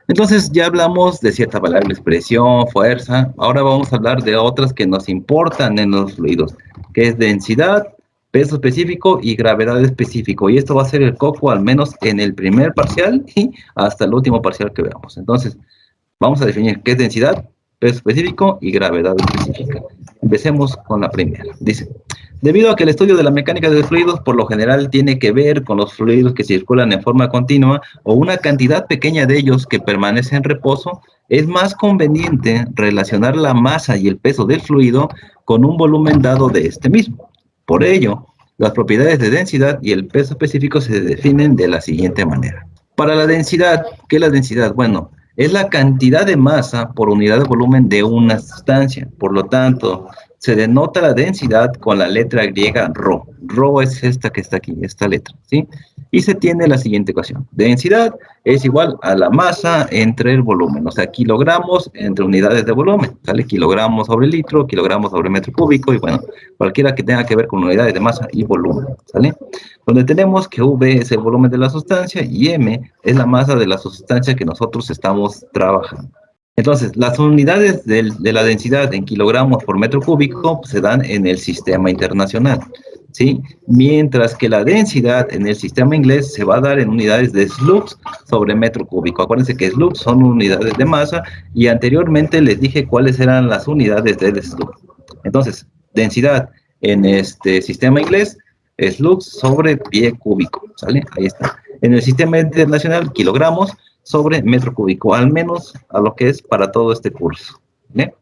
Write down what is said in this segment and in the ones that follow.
Entonces ya hablamos de cierta variable, expresión, fuerza. Ahora vamos a hablar de otras que nos importan en los fluidos, que es densidad, peso específico y gravedad específico. Y esto va a ser el coco al menos en el primer parcial y hasta el último parcial que veamos. Entonces, vamos a definir qué es densidad, peso específico y gravedad específica. Empecemos con la primera. Dice, debido a que el estudio de la mecánica de fluidos por lo general tiene que ver con los fluidos que circulan en forma continua o una cantidad pequeña de ellos que permanece en reposo, es más conveniente relacionar la masa y el peso del fluido con un volumen dado de este mismo. Por ello, las propiedades de densidad y el peso específico se definen de la siguiente manera. Para la densidad, ¿qué es la densidad? Bueno, es la cantidad de masa por unidad de volumen de una sustancia. Por lo tanto, se denota la densidad con la letra griega ρ. Ρ es esta que está aquí, esta letra, ¿sí? Y se tiene la siguiente ecuación. Densidad es igual a la masa entre el volumen, o sea, kilogramos entre unidades de volumen, ¿sale? Kilogramos sobre litro, kilogramos sobre metro cúbico, y bueno, cualquiera que tenga que ver con unidades de masa y volumen, ¿sale? Donde tenemos que V es el volumen de la sustancia y M es la masa de la sustancia que nosotros estamos trabajando. Entonces, las unidades de la densidad en kilogramos por metro cúbico se dan en el sistema internacional, ¿sí? Mientras que la densidad en el sistema inglés se va a dar en unidades de slugs sobre metro cúbico. Acuérdense que slugs son unidades de masa y anteriormente les dije cuáles eran las unidades del slug. Entonces, densidad en este sistema inglés, slugs sobre pie cúbico, ¿sale? Ahí está. En el sistema internacional, kilogramos sobre metro cúbico, al menos a lo que es para todo este curso. ¿Bien?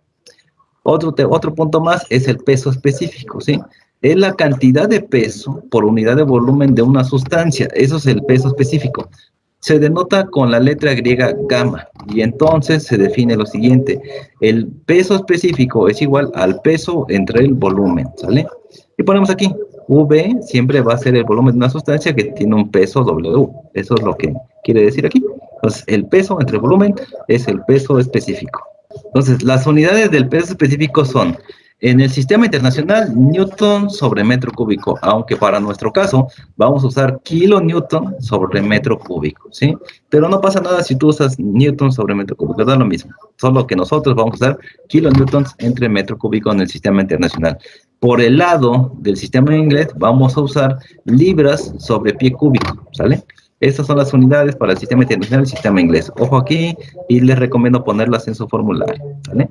Otro punto más es el peso específico, ¿sí? Es la cantidad de peso por unidad de volumen de una sustancia. Eso es el peso específico. Se denota con la letra griega gamma y entonces se define lo siguiente. El peso específico es igual al peso entre el volumen, ¿sale? Y ponemos aquí, V siempre va a ser el volumen de una sustancia que tiene un peso W. Eso es lo que quiere decir aquí. Entonces, el peso entre volumen es el peso específico. Entonces, las unidades del peso específico son, en el sistema internacional, Newton sobre metro cúbico, aunque para nuestro caso vamos a usar kilonewton sobre metro cúbico, ¿sí? Pero no pasa nada si tú usas Newton sobre metro cúbico, da lo mismo. Solo que nosotros vamos a usar kilonewtons entre metro cúbico en el sistema internacional. Por el lado del sistema inglés vamos a usar libras sobre pie cúbico, ¿sale? Estas son las unidades para el sistema internacional y el sistema inglés. Ojo aquí y les recomiendo ponerlas en su formulario, ¿vale?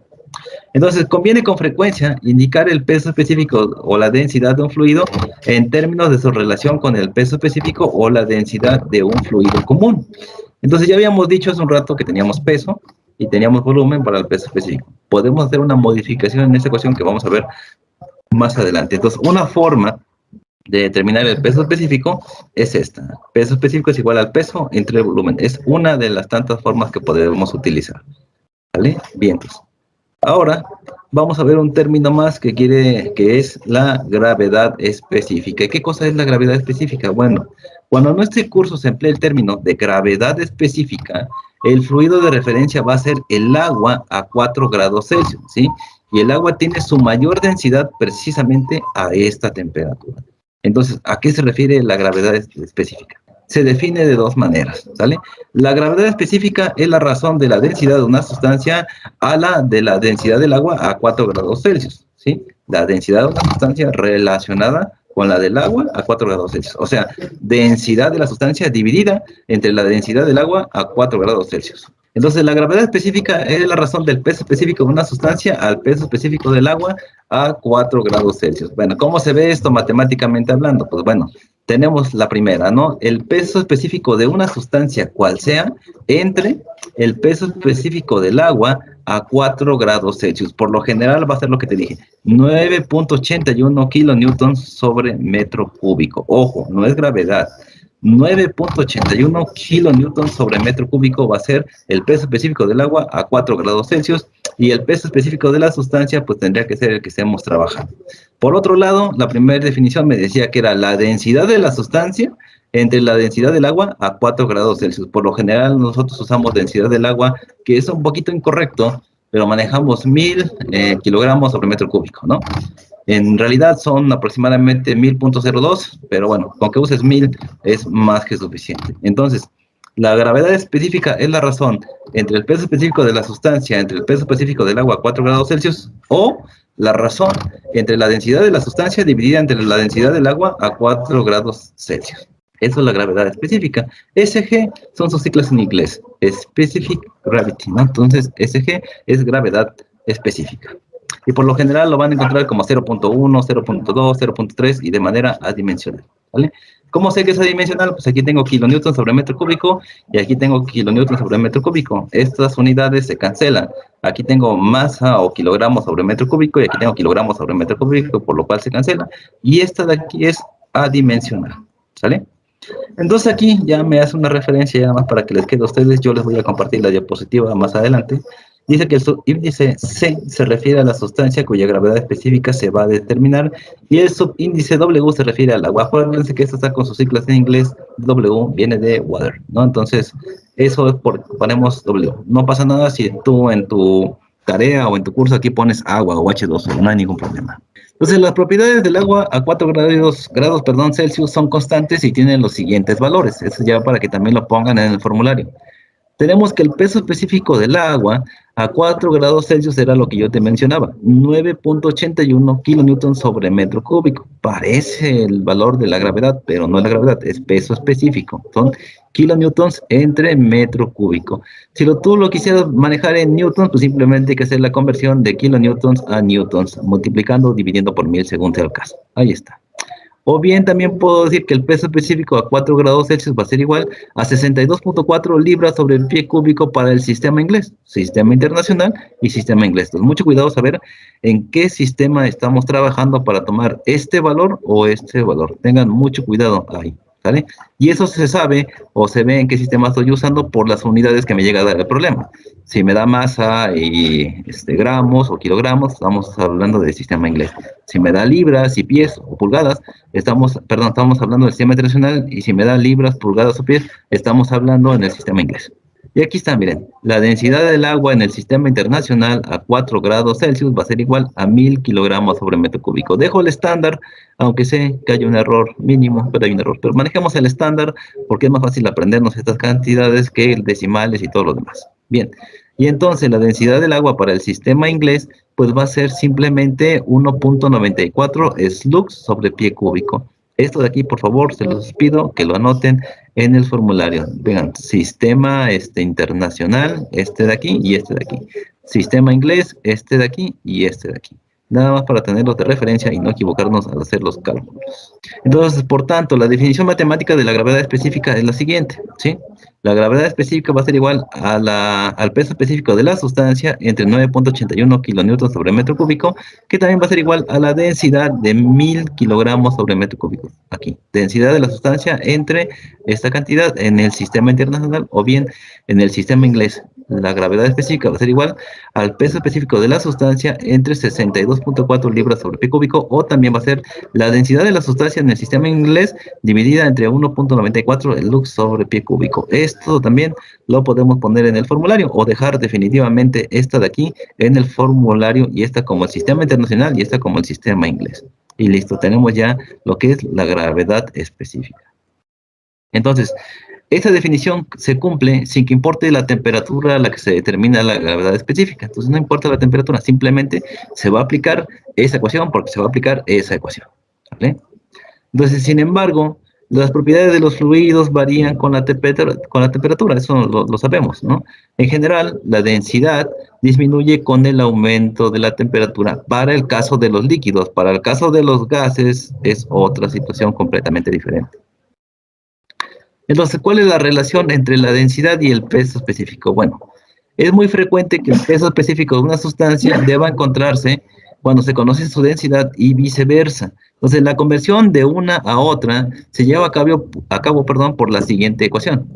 Entonces, conviene con frecuencia indicar el peso específico o la densidad de un fluido en términos de su relación con el peso específico o la densidad de un fluido común. Entonces, ya habíamos dicho hace un rato que teníamos peso y teníamos volumen para el peso específico. Podemos hacer una modificación en esta ecuación que vamos a ver más adelante. Entonces, una forma de determinar el peso específico es esta. Peso específico es igual al peso entre el volumen. Es una de las tantas formas que podemos utilizar. ¿Vale? Bien, pues. Ahora vamos a ver un término más que es la gravedad específica. ¿Qué cosa es la gravedad específica? Bueno, cuando en este curso se emplea el término de gravedad específica, el fluido de referencia va a ser el agua a 4 grados Celsius, ¿sí? Y el agua tiene su mayor densidad precisamente a esta temperatura. Entonces, ¿a qué se refiere la gravedad específica? Se define de dos maneras, ¿sale? La gravedad específica es la razón de la densidad de una sustancia a la de la densidad del agua a 4 grados Celsius, ¿sí? La densidad de una sustancia relacionada con la del agua a 4 grados Celsius. O sea, densidad de la sustancia dividida entre la densidad del agua a 4 grados Celsius. Entonces, la gravedad específica es la razón del peso específico de una sustancia al peso específico del agua a 4 grados Celsius. Bueno, ¿cómo se ve esto matemáticamente hablando? Pues bueno, tenemos la primera, ¿no? El peso específico de una sustancia, cual sea, entre el peso específico del agua a 4 grados Celsius. Por lo general va a ser lo que te dije, 9.81 kilonewtons sobre metro cúbico. Ojo, no es gravedad. 9.81 kilonewtons sobre metro cúbico va a ser el peso específico del agua a 4 grados Celsius y el peso específico de la sustancia pues tendría que ser el que estemos trabajando. Por otro lado, la primera definición me decía que era la densidad de la sustancia entre la densidad del agua a 4 grados Celsius. Por lo general nosotros usamos densidad del agua, que es un poquito incorrecto, pero manejamos 1000 kilogramos sobre metro cúbico, ¿no? En realidad son aproximadamente 1000.02, pero bueno, con que uses 1000 es más que suficiente. Entonces, La gravedad específica es la razón entre el peso específico de la sustancia, entre el peso específico del agua a 4 grados Celsius, o la razón entre la densidad de la sustancia dividida entre la densidad del agua a 4 grados Celsius. Eso es la gravedad específica. SG son sus siglas en inglés, Specific Gravity, ¿no? Entonces, SG es gravedad específica. Y por lo general lo van a encontrar como 0.1, 0.2, 0.3 y de manera adimensional, ¿vale? ¿Cómo sé que es adimensional? Pues aquí tengo kilonewton sobre metro cúbico y aquí tengo kilonewton sobre metro cúbico. Estas unidades se cancelan. Aquí tengo masa o kilogramos sobre metro cúbico y aquí tengo kilogramos sobre metro cúbico, por lo cual se cancela. Y esta de aquí es adimensional, ¿sale? Entonces aquí ya me hace una referencia ya más para que les quede a ustedes. Yo les voy a compartir la diapositiva más adelante. Dice que el subíndice C se refiere a la sustancia cuya gravedad específica se va a determinar y el subíndice W se refiere al agua. Acuérdense que esto está con sus siglas en inglés. W viene de water, ¿no? Entonces, eso es por ponemos W. No pasa nada si tú en tu tarea o en tu curso aquí pones agua o H2O, no hay ningún problema. Entonces, las propiedades del agua a 4 grados Celsius son constantes y tienen los siguientes valores. Eso ya para que también lo pongan en el formulario. Tenemos que el peso específico del agua a 4 grados Celsius era lo que yo te mencionaba, 9.81 kilonewtons sobre metro cúbico. Parece el valor de la gravedad, pero no es la gravedad, es peso específico. Son kilonewtons entre metro cúbico. Si tú lo quisieras manejar en newtons, pues simplemente hay que hacer la conversión de kilonewtons a newtons, multiplicando o dividiendo por 1000 según sea el caso. Ahí está. O bien también puedo decir que el peso específico a 4 grados Celsius va a ser igual a 62.4 libras sobre el pie cúbico para el sistema inglés, sistema internacional y sistema inglés. Entonces, mucho cuidado saber en qué sistema estamos trabajando para tomar este valor o este valor. Tengan mucho cuidado ahí, ¿vale? Y eso se sabe o se ve en qué sistema estoy usando por las unidades que me llega a dar el problema. Si me da masa y gramos o kilogramos, estamos hablando del sistema inglés. Si me da libras y pies o pulgadas, estamos hablando del sistema internacional, y si me da libras, pulgadas o pies, estamos hablando en el sistema inglés. Y aquí está, miren, la densidad del agua en el sistema internacional a 4 grados Celsius va a ser igual a 1000 kilogramos sobre metro cúbico. Dejo el estándar, aunque sé que hay un error mínimo, pero hay un error. Pero manejemos el estándar porque es más fácil aprendernos estas cantidades que decimales y todo lo demás. Bien, y entonces la densidad del agua para el sistema inglés pues va a ser simplemente 1.94 slugs sobre pie cúbico. Esto de aquí, por favor, se los pido que lo anoten en el formulario. Vean, sistema internacional, este de aquí y este de aquí. Sistema inglés, este de aquí y este de aquí. Nada más para tenerlos de referencia y no equivocarnos al hacer los cálculos. Entonces, por tanto, la definición matemática de la gravedad específica es la siguiente, ¿sí? La gravedad específica va a ser igual a al peso específico de la sustancia entre 9.81 kilonewtons sobre metro cúbico, que también va a ser igual a la densidad de 1000 kilogramos sobre metro cúbico. Aquí, densidad de la sustancia entre esta cantidad en el sistema internacional o bien en el sistema inglés. La gravedad específica va a ser igual al peso específico de la sustancia entre 62.4 libras sobre pie cúbico, o también va a ser la densidad de la sustancia en el sistema inglés dividida entre 1.94 lux sobre pie cúbico. Esto también lo podemos poner en el formulario o dejar definitivamente esta de aquí en el formulario y esta como el sistema internacional y esta como el sistema inglés. Y listo, tenemos ya lo que es la gravedad específica. Entonces, esta definición se cumple sin que importe la temperatura a la que se determina la gravedad específica. Entonces, no importa la temperatura, simplemente se va a aplicar esa ecuación porque se va a aplicar esa ecuación, ¿vale? Entonces, sin embargo, las propiedades de los fluidos varían con la temperatura, eso lo sabemos, ¿no? En general, la densidad disminuye con el aumento de la temperatura para el caso de los líquidos. Para el caso de los gases es otra situación completamente diferente. Entonces, ¿cuál es la relación entre la densidad y el peso específico? Bueno, es muy frecuente que el peso específico de una sustancia deba encontrarse cuando se conoce su densidad y viceversa. Entonces, la conversión de una a otra se lleva a cabo, por la siguiente ecuación.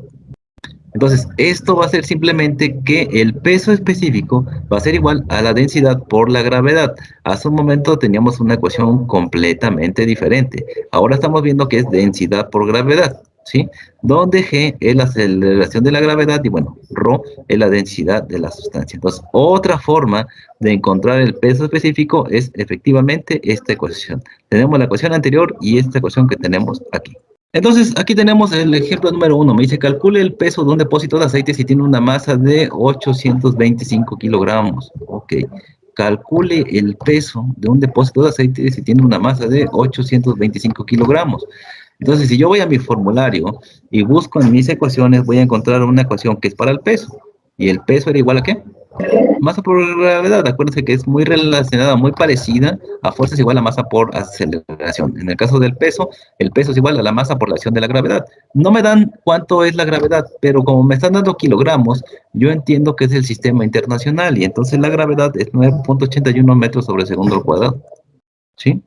Entonces, esto va a ser simplemente que el peso específico va a ser igual a la densidad por la gravedad. Hace un momento teníamos una ecuación completamente diferente. Ahora estamos viendo que es densidad por gravedad, ¿sí? Donde G es la aceleración de la gravedad y, bueno, ρ es la densidad de la sustancia. Entonces, otra forma de encontrar el peso específico es efectivamente esta ecuación. Tenemos la ecuación anterior y esta ecuación que tenemos aquí. Entonces, aquí tenemos el ejemplo número uno. Me dice, calcule el peso de un depósito de aceite si tiene una masa de 825 kilogramos. Ok. Calcule el peso de un depósito de aceite si tiene una masa de 825 kilogramos. Entonces, si yo voy a mi formulario y busco en mis ecuaciones, voy a encontrar una ecuación que es para el peso. ¿Y el peso era igual a qué? Masa por gravedad, acuérdense que es muy relacionada, muy parecida a fuerza es igual a masa por aceleración. En el caso del peso, el peso es igual a la masa por la acción de la gravedad. No me dan cuánto es la gravedad, pero como me están dando kilogramos, yo entiendo que es el sistema internacional y entonces la gravedad es 9.81 metros sobre segundo al cuadrado. ¿Sí?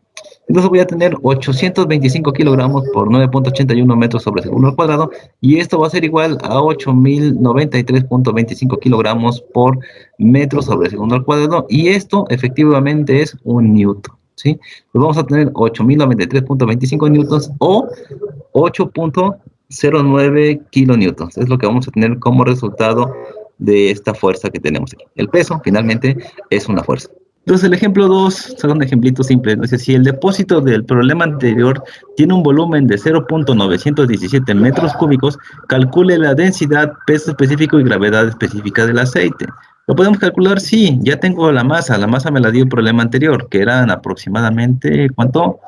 Entonces voy a tener 825 kilogramos por 9.81 metros sobre segundo al cuadrado y esto va a ser igual a 8093.25 kilogramos por metro sobre segundo al cuadrado y esto efectivamente es un newton. ¿Sí? Pues vamos a tener 8093.25 newtons o 8.09 kilonewtons. Es lo que vamos a tener como resultado de esta fuerza que tenemos aquí. El peso finalmente es una fuerza. Entonces, el ejemplo 2 son un ejemplito simple. Entonces, si el depósito del problema anterior tiene un volumen de 0.917 metros cúbicos, calcule la densidad, peso específico y gravedad específica del aceite. ¿Lo podemos calcular? Sí, ya tengo la masa. La masa me la dio el problema anterior, que eran aproximadamente, ¿cuánto?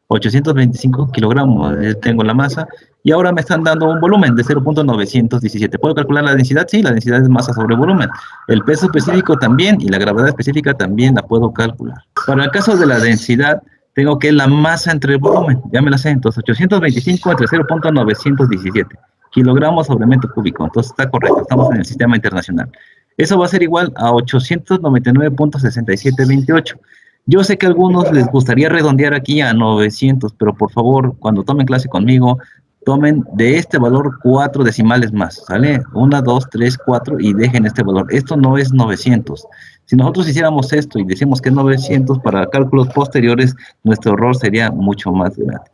825 kilogramos. Tengo la masa. Y ahora me están dando un volumen de 0.917. ¿Puedo calcular la densidad? Sí, la densidad es masa sobre volumen. El peso específico también y la gravedad específica también la puedo calcular. Para el caso de la densidad, tengo que la masa entre el volumen. Ya me la sé. Entonces, 825 entre 0.917 kilogramos sobre metro cúbico. Entonces, está correcto. Estamos en el sistema internacional. Eso va a ser igual a 899.6728. Yo sé que a algunos les gustaría redondear aquí a 900, pero por favor, cuando tomen clase conmigo, tomen de este valor 4 decimales más, ¿sale? 1, 2, 3, 4 y dejen este valor. Esto no es 900. Si nosotros hiciéramos esto y decimos que es 900 para cálculos posteriores, nuestro error sería mucho más grande.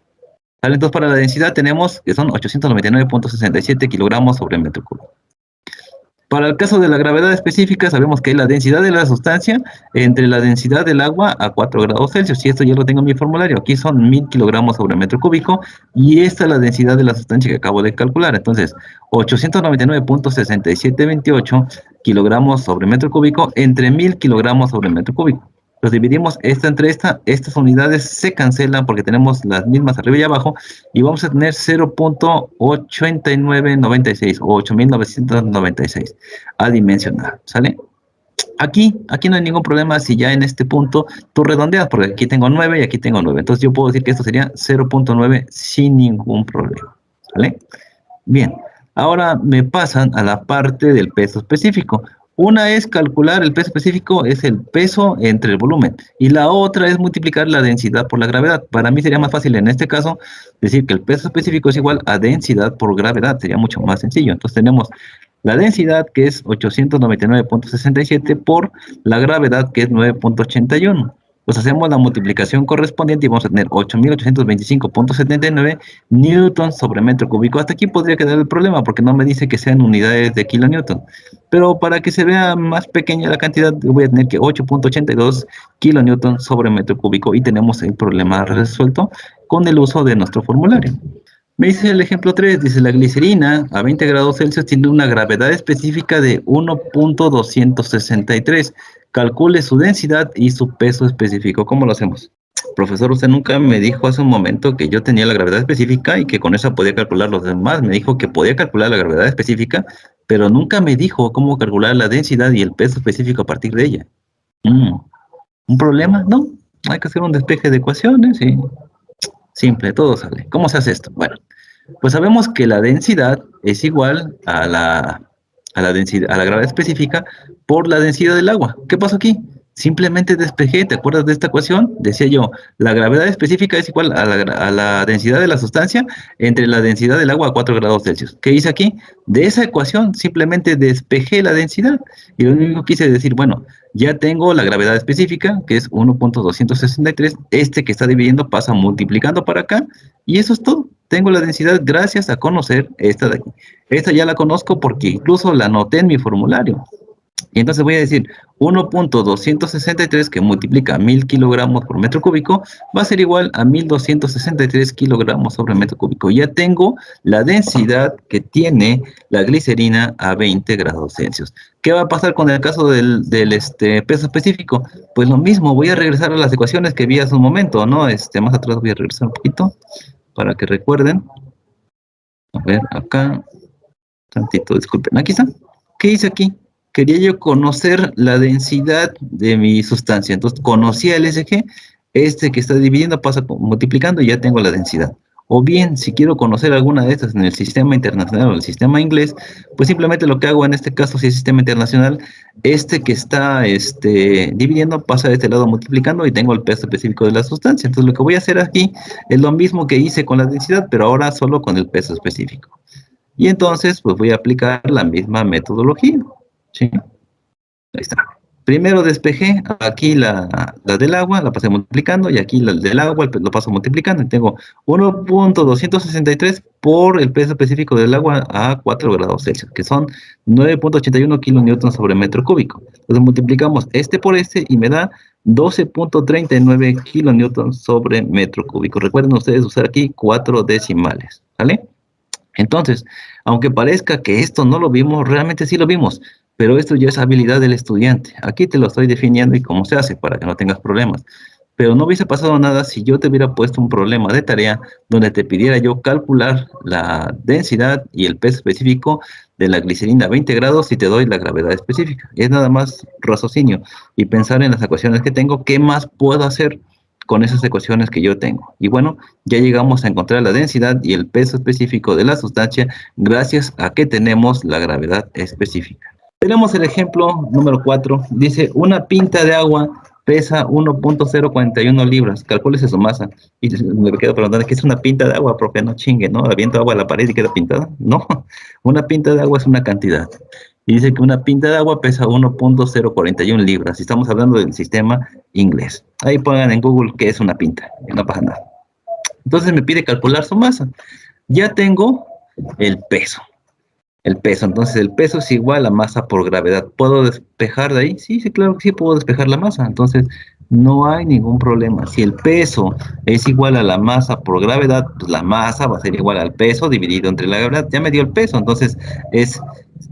¿Sale? Entonces, para la densidad tenemos que son 899.67 kilogramos sobre metro cúbico. Para el caso de la gravedad específica, sabemos que es la densidad de la sustancia entre la densidad del agua a 4 grados Celsius. Y esto ya lo tengo en mi formulario. Aquí son 1000 kilogramos sobre metro cúbico. Y esta es la densidad de la sustancia que acabo de calcular. Entonces, 899.6728 kilogramos sobre metro cúbico entre 1000 kilogramos sobre metro cúbico. Los dividimos esta entre esta, estas unidades se cancelan porque tenemos las mismas arriba y abajo y vamos a tener 0.8996 o 8996 a dimensionar, ¿sale? Aquí no hay ningún problema si ya en este punto tú redondeas, porque aquí tengo 9 y aquí tengo 9. Entonces yo puedo decir que esto sería 0.9 sin ningún problema, ¿vale? Bien, ahora me pasan a la parte del peso específico. Una es calcular el peso específico, es el peso entre el volumen, y la otra es multiplicar la densidad por la gravedad. Para mí sería más fácil en este caso decir que el peso específico es igual a densidad por gravedad, sería mucho más sencillo. Entonces tenemos la densidad que es 899.67 por la gravedad que es 9.81. Pues hacemos la multiplicación correspondiente y vamos a tener 8.825.79 newtons sobre metro cúbico. Hasta aquí podría quedar el problema porque no me dice que sean unidades de kilonewton. Pero para que se vea más pequeña la cantidad, voy a tener que 8.82 kilonewton sobre metro cúbico y tenemos el problema resuelto con el uso de nuestro formulario. Me dice el ejemplo 3, dice la glicerina a 20 grados Celsius tiene una gravedad específica de 1.263. Calcule su densidad y su peso específico. ¿Cómo lo hacemos? Profesor, usted nunca me dijo hace un momento que yo tenía la gravedad específica y que con esa podía calcular los demás. Me dijo que podía calcular la gravedad específica, pero nunca me dijo cómo calcular la densidad y el peso específico a partir de ella. ¿Un problema? No. Hay que hacer un despeje de ecuaciones y simple, todo sale. ¿Cómo se hace esto? Bueno, pues sabemos que la densidad es igual a la densidad, a la gravedad específica por la densidad del agua. ¿Qué pasó aquí? Simplemente despejé, ¿te acuerdas de esta ecuación? Decía yo, la gravedad específica es igual a la densidad de la sustancia entre la densidad del agua a 4 grados Celsius. ¿Qué hice aquí? De esa ecuación simplemente despejé la densidad y lo único que quise decir, bueno, ya tengo la gravedad específica, que es 1.263, este que está dividiendo pasa multiplicando para acá y eso es todo. Tengo la densidad gracias a conocer esta de aquí. Esta ya la conozco porque incluso la anoté en mi formulario. Y entonces voy a decir 1.263 que multiplica 1000 kilogramos por metro cúbico va a ser igual a 1263 kilogramos sobre metro cúbico. Ya tengo la densidad que tiene la glicerina a 20 grados Celsius. ¿Qué va a pasar con el caso del peso específico? Pues lo mismo, voy a regresar a las ecuaciones que vi hace un momento, ¿no? Más atrás voy a regresar un poquito para que recuerden. A ver, acá, tantito, disculpen, aquí está. ¿Qué hice aquí? Quería yo conocer la densidad de mi sustancia. Entonces, conocía el SG, que está dividiendo pasa multiplicando y ya tengo la densidad. O bien, si quiero conocer alguna de estas en el sistema internacional o el sistema inglés, pues simplemente lo que hago en este caso, si es sistema internacional, que está dividiendo pasa de este lado multiplicando y tengo el peso específico de la sustancia. Entonces, lo que voy a hacer aquí es lo mismo que hice con la densidad, pero ahora solo con el peso específico. Y entonces, pues voy a aplicar la misma metodología. ¿Sí? Ahí está. Primero despejé aquí la del agua, la pasé multiplicando, y aquí la del agua lo paso multiplicando, y tengo 1.263 por el peso específico del agua a 4 grados Celsius, que son 9.81 kilonewtons sobre metro cúbico. Entonces multiplicamos por y me da 12.39 kilonewtons sobre metro cúbico. Recuerden ustedes usar aquí 4 decimales, ¿vale? Entonces, aunque parezca que esto no lo vimos, realmente sí lo vimos, pero esto ya es habilidad del estudiante. Aquí te lo estoy definiendo y cómo se hace para que no tengas problemas. Pero no hubiese pasado nada si yo te hubiera puesto un problema de tarea donde te pidiera yo calcular la densidad y el peso específico de la glicerina a 20 grados y te doy la gravedad específica. Es nada más raciocinio y pensar en las ecuaciones que tengo, qué más puedo hacer con esas ecuaciones que yo tengo. Y bueno, ya llegamos a encontrar la densidad y el peso específico de la sustancia gracias a que tenemos la gravedad específica. Tenemos el ejemplo número 4. Dice, una pinta de agua pesa 1.041 libras. Calcúlese su masa. Y me quedo preguntando, ¿qué es una pinta de agua? Profe, no chingue, ¿no? Aviento agua a la pared y queda pintada. No, una pinta de agua es una cantidad. Y dice que una pinta de agua pesa 1.041 libras. Y estamos hablando del sistema inglés. Ahí pongan en Google qué es una pinta. Y no pasa nada. Entonces me pide calcular su masa. Ya tengo el peso. Entonces el peso es igual a masa por gravedad. ¿Puedo despejar de ahí? Sí, sí, claro que sí, puedo despejar la masa. Entonces no hay ningún problema. Si el peso es igual a la masa por gravedad, pues la masa va a ser igual al peso dividido entre la gravedad. Ya me dio el peso, entonces es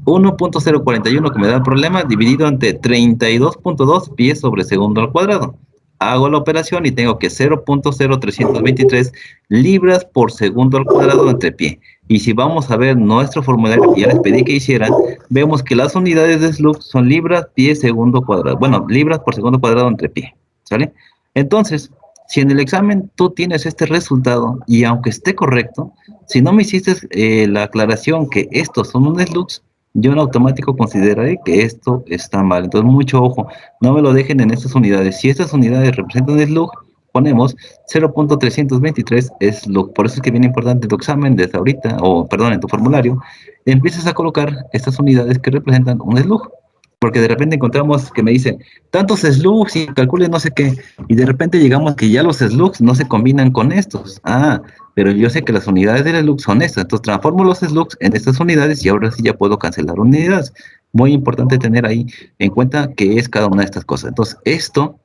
1.041 que me da el problema dividido entre 32.2 pies sobre segundo al cuadrado. Hago la operación y tengo que 0.0323 libras por segundo al cuadrado entre pie. Y si vamos a ver nuestro formulario que ya les pedí que hicieran, vemos que las unidades de Slug son libras, pie, segundo cuadrado. Bueno, libras por segundo cuadrado entre pie, ¿sale? Entonces, si en el examen tú tienes este resultado, y aunque esté correcto, si no me hiciste la aclaración que estos son un slugs, yo en automático consideraré que esto está mal. Entonces, mucho ojo, no me lo dejen en estas unidades. Si estas unidades representan slug, ponemos 0.323 slug. Por eso es que es bien importante tu examen desde ahorita, o perdón, en tu formulario, empiezas a colocar estas unidades que representan un slug. Porque de repente encontramos que me dicen tantos slugs y calcule no sé qué, y de repente llegamos que ya los slugs no se combinan con estos. Ah, pero yo sé que las unidades del slug son estas, entonces transformo los slugs en estas unidades y ahora sí ya puedo cancelar unidades. Muy importante tener ahí en cuenta que es cada una de estas cosas. Entonces, esto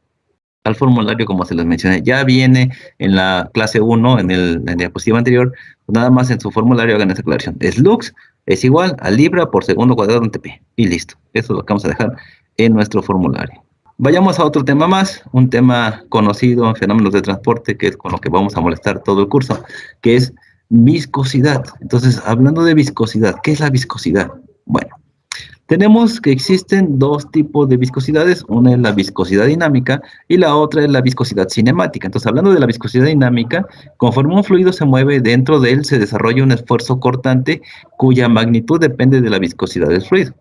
al formulario, como se les mencioné, ya viene en la clase 1, en la diapositiva anterior, nada más en su formulario hagan esa aclaración. Slux es igual a libra por segundo cuadrado entre pi. Y listo. Eso es lo que vamos a dejar en nuestro formulario. Vayamos a otro tema más, un tema conocido en fenómenos de transporte, que es con lo que vamos a molestar todo el curso, que es viscosidad. Entonces, hablando de viscosidad, ¿qué es la viscosidad? Bueno, tenemos que existen dos tipos de viscosidades, una es la viscosidad dinámica y la otra es la viscosidad cinemática. Entonces, hablando de la viscosidad dinámica, conforme un fluido se mueve, dentro de él se desarrolla un esfuerzo cortante cuya magnitud depende de la viscosidad del fluido.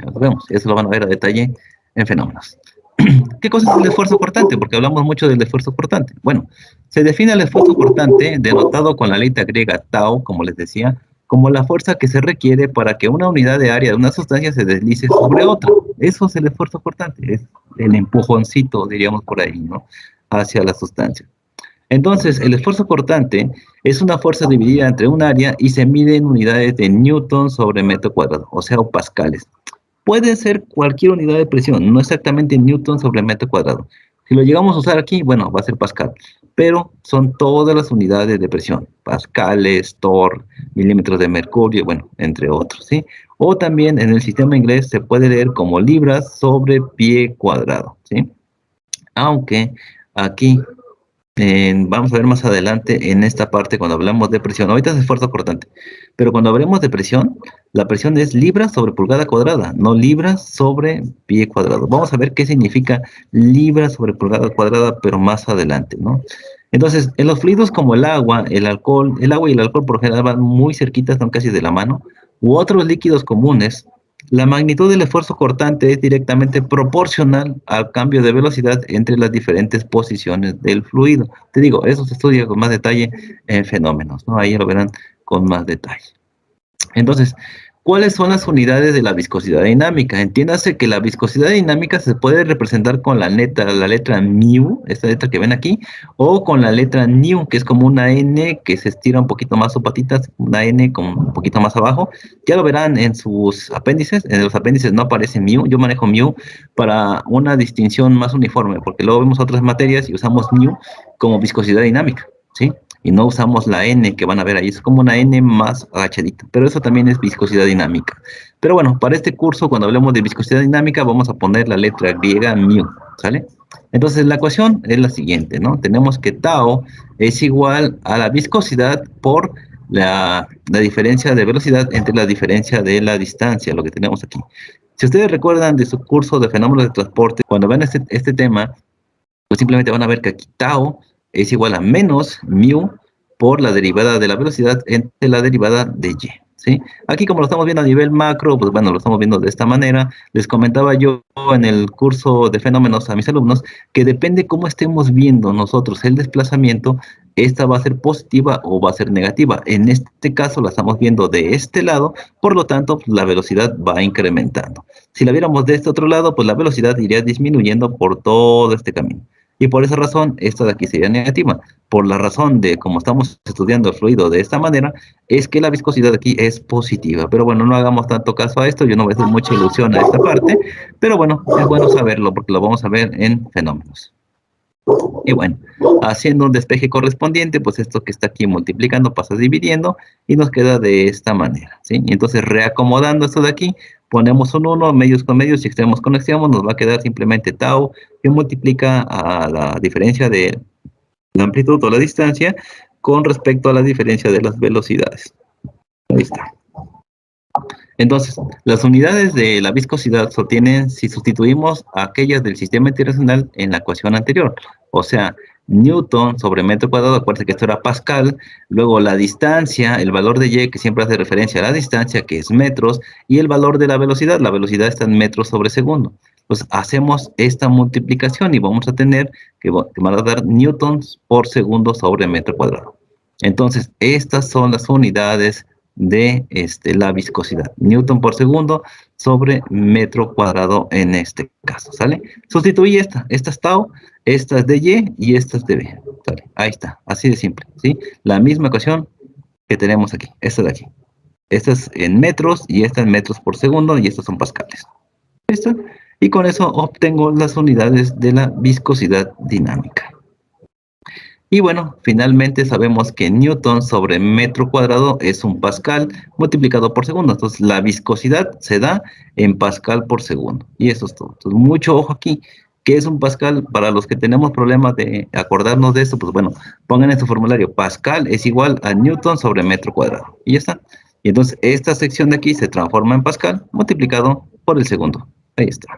Lo vemos, eso lo van a ver a detalle en fenómenos. ¿Qué cosa es el esfuerzo cortante? Porque hablamos mucho del esfuerzo cortante. Bueno, se define el esfuerzo cortante denotado con la letra griega tau, como les decía, como la fuerza que se requiere para que una unidad de área de una sustancia se deslice sobre otra. Eso es el esfuerzo cortante, es el empujoncito, diríamos por ahí, ¿no? Hacia la sustancia. Entonces, el esfuerzo cortante es una fuerza dividida entre un área y se mide en unidades de newton sobre metro cuadrado, o sea, o pascales. Puede ser cualquier unidad de presión, no exactamente newton sobre metro cuadrado. Si lo llegamos a usar aquí, bueno, va a ser pascal, pero son todas las unidades de presión, pascales, torr, milímetros de mercurio, bueno, entre otros, ¿sí? O también en el sistema inglés se puede leer como libras sobre pie cuadrado, ¿sí? Aunque aquí vamos a ver más adelante en esta parte cuando hablamos de presión. Ahorita es esfuerzo cortante, pero cuando hablemos de presión, la presión es libras sobre pulgada cuadrada, no libras sobre pie cuadrado. Vamos a ver qué significa libras sobre pulgada cuadrada, pero más adelante, ¿no? Entonces, en los fluidos como el agua y el alcohol por lo general van muy cerquitas, son casi de la mano, u otros líquidos comunes, la magnitud del esfuerzo cortante es directamente proporcional al cambio de velocidad entre las diferentes posiciones del fluido. Te digo, eso se estudia con más detalle en fenómenos, ¿no? Ahí lo verán con más detalle. Entonces, ¿cuáles son las unidades de la viscosidad dinámica? Entiéndase que la viscosidad dinámica se puede representar con la letra mu, esta letra que ven aquí, o con la letra nu, que es como una N que se estira un poquito más su patitas, una N como un poquito más abajo. Ya lo verán en sus apéndices, en los apéndices no aparece mu, yo manejo mu para una distinción más uniforme, porque luego vemos otras materias y usamos mu como viscosidad dinámica, ¿sí? Y no usamos la N que van a ver ahí, es como una N más agachadita, pero eso también es viscosidad dinámica. Pero bueno, para este curso, cuando hablemos de viscosidad dinámica, vamos a poner la letra griega mu, ¿sale? Entonces la ecuación es la siguiente, ¿no? Tenemos que tau es igual a la viscosidad por la diferencia de velocidad entre la diferencia de la distancia, lo que tenemos aquí. Si ustedes recuerdan de su curso de fenómenos de transporte, cuando ven este tema, pues simplemente van a ver que aquí tau es igual a menos mu por la derivada de la velocidad entre la derivada de y, ¿sí? Aquí como lo estamos viendo a nivel macro, pues bueno, lo estamos viendo de esta manera. Les comentaba yo en el curso de fenómenos a mis alumnos que depende cómo estemos viendo nosotros el desplazamiento, esta va a ser positiva o va a ser negativa. En este caso la estamos viendo de este lado, por lo tanto la velocidad va incrementando. Si la viéramos de este otro lado, pues la velocidad iría disminuyendo por todo este camino. Y por esa razón, esta de aquí sería negativa. Por la razón de cómo estamos estudiando el fluido de esta manera, es que la viscosidad aquí es positiva. Pero bueno, no hagamos tanto caso a esto, yo no voy a hacer mucha ilusión a esta parte, pero bueno, es bueno saberlo porque lo vamos a ver en fenómenos. Y bueno, haciendo un despeje correspondiente, pues esto que está aquí multiplicando pasa dividiendo y nos queda de esta manera, ¿sí? Y entonces reacomodando esto de aquí, ponemos un 1, medios con medios y extremos con extremos, nos va a quedar simplemente tau, que multiplica a la diferencia de la amplitud o la distancia con respecto a la diferencia de las velocidades. Ahí está. Entonces, las unidades de la viscosidad se obtienen si sustituimos a aquellas del sistema internacional en la ecuación anterior. O sea, Newton sobre metro cuadrado, acuérdense que esto era Pascal, luego la distancia, el valor de Y, que siempre hace referencia a la distancia, que es metros, y el valor de la velocidad está en metros sobre segundo. Entonces, hacemos esta multiplicación y vamos a tener que van a dar newtons por segundo sobre metro cuadrado. Entonces, estas son las unidades de la viscosidad, newton por segundo sobre metro cuadrado en este caso, ¿sale? Sustituye esta es tau, esta es de y esta es de b, ¿sale? Ahí está, así de simple, ¿sí? La misma ecuación que tenemos aquí, esta de aquí. Esta es en metros y esta en metros por segundo y estas son pascales. ¿Listo? Y con eso obtengo las unidades de la viscosidad dinámica. Y bueno, finalmente sabemos que newton sobre metro cuadrado es un pascal multiplicado por segundo. Entonces, la viscosidad se da en pascal por segundo. Y eso es todo. Entonces, mucho ojo aquí. ¿Qué es un pascal? Para los que tenemos problemas de acordarnos de esto, pues bueno, pongan en su formulario. Pascal es igual a newton sobre metro cuadrado. Y ya está. Y entonces, esta sección de aquí se transforma en pascal multiplicado por el segundo. Ahí está.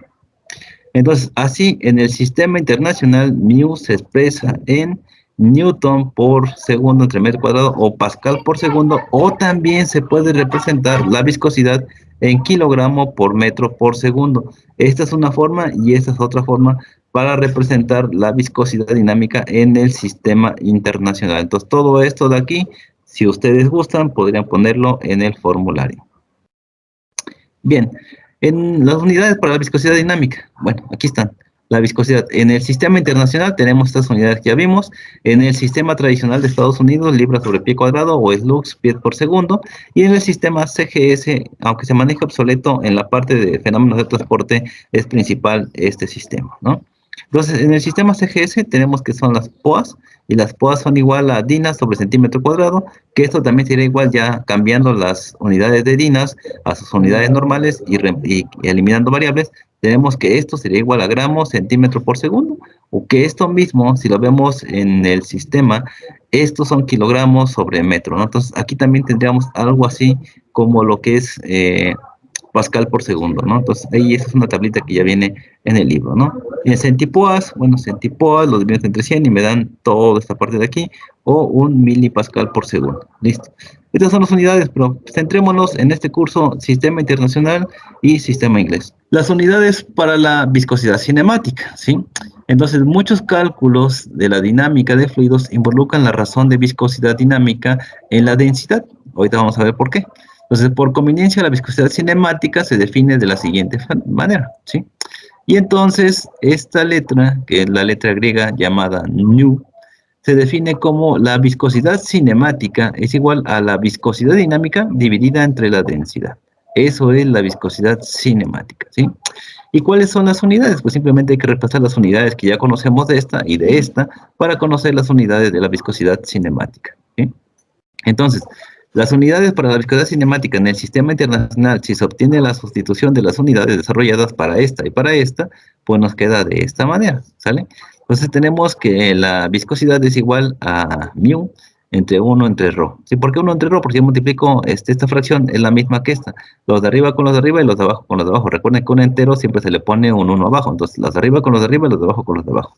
Entonces, así, en el sistema internacional, mu se expresa en newton por segundo entre metro cuadrado o pascal por segundo, o también se puede representar la viscosidad en kilogramo por metro por segundo. Esta es una forma y esta es otra forma para representar la viscosidad dinámica en el sistema internacional. Entonces, todo esto de aquí, si ustedes gustan, podrían ponerlo en el formulario. Bien, en las unidades para la viscosidad dinámica, bueno, aquí están. la viscosidad. En el sistema internacional tenemos estas unidades que ya vimos. En el sistema tradicional de Estados Unidos, libra sobre pie cuadrado o slux, pie por segundo. Y en el sistema CGS, aunque se maneja obsoleto en la parte de fenómenos de transporte, es principal este sistema, ¿no? Entonces, en el sistema CGS tenemos que son las POAs, y las POAs son igual a dinas sobre centímetro cuadrado, que esto también sería igual ya cambiando las unidades de dinas a sus unidades normales y eliminando variables. Tenemos que esto sería igual a gramos centímetro por segundo, o que esto mismo, si lo vemos en el sistema, estos son kilogramos sobre metro, ¿no? Entonces, aquí también tendríamos algo así como lo que es pascal por segundo, ¿no? Entonces, ahí esa es una tablita que ya viene en el libro, ¿no? Y en centipoas, bueno, centipoas lo divido entre 100 y me dan toda esta parte de aquí, o 1 milipascal por segundo. Listo. Estas son las unidades, pero centrémonos en este curso Sistema Internacional y Sistema Inglés. Las unidades para la viscosidad cinemática, ¿sí? Entonces, muchos cálculos de la dinámica de fluidos involucran la razón de viscosidad dinámica en la densidad. Ahorita vamos a ver por qué. Entonces, por conveniencia, la viscosidad cinemática se define de la siguiente manera, ¿sí? Y entonces, esta letra, que es la letra griega llamada nu, se define como la viscosidad cinemática es igual a la viscosidad dinámica dividida entre la densidad. Eso es la viscosidad cinemática, ¿sí? ¿Y cuáles son las unidades? Pues simplemente hay que repasar las unidades que ya conocemos de esta y de esta para conocer las unidades de la viscosidad cinemática, ¿sí? Entonces, las unidades para la viscosidad cinemática en el sistema internacional, si se obtiene la sustitución de las unidades desarrolladas para esta y para esta, pues nos queda de esta manera, ¿sale? Entonces tenemos que la viscosidad es igual a mu entre 1 entre ρ. ¿Sí? ¿Por qué 1 entre ρ? Porque yo multiplico esta fracción, es la misma que esta. Los de arriba con los de arriba y los de abajo con los de abajo. Recuerden que un entero siempre se le pone un 1 abajo. Entonces los de arriba con los de arriba y los de abajo con los de abajo.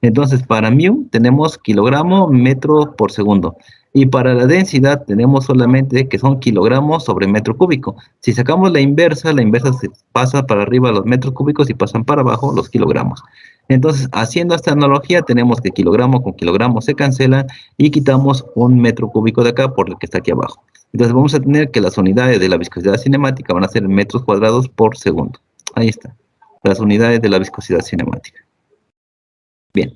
Entonces, para mu tenemos kilogramo metro por segundo. Y para la densidad tenemos solamente que son kilogramos sobre metro cúbico. Si sacamos la inversa se pasa para arriba los metros cúbicos y pasan para abajo los kilogramos. Entonces, haciendo esta analogía, tenemos que kilogramo con kilogramo se cancelan y quitamos un metro cúbico de acá por el que está aquí abajo. Entonces, vamos a tener que las unidades de la viscosidad cinemática van a ser metros cuadrados por segundo. Ahí está, las unidades de la viscosidad cinemática. Bien,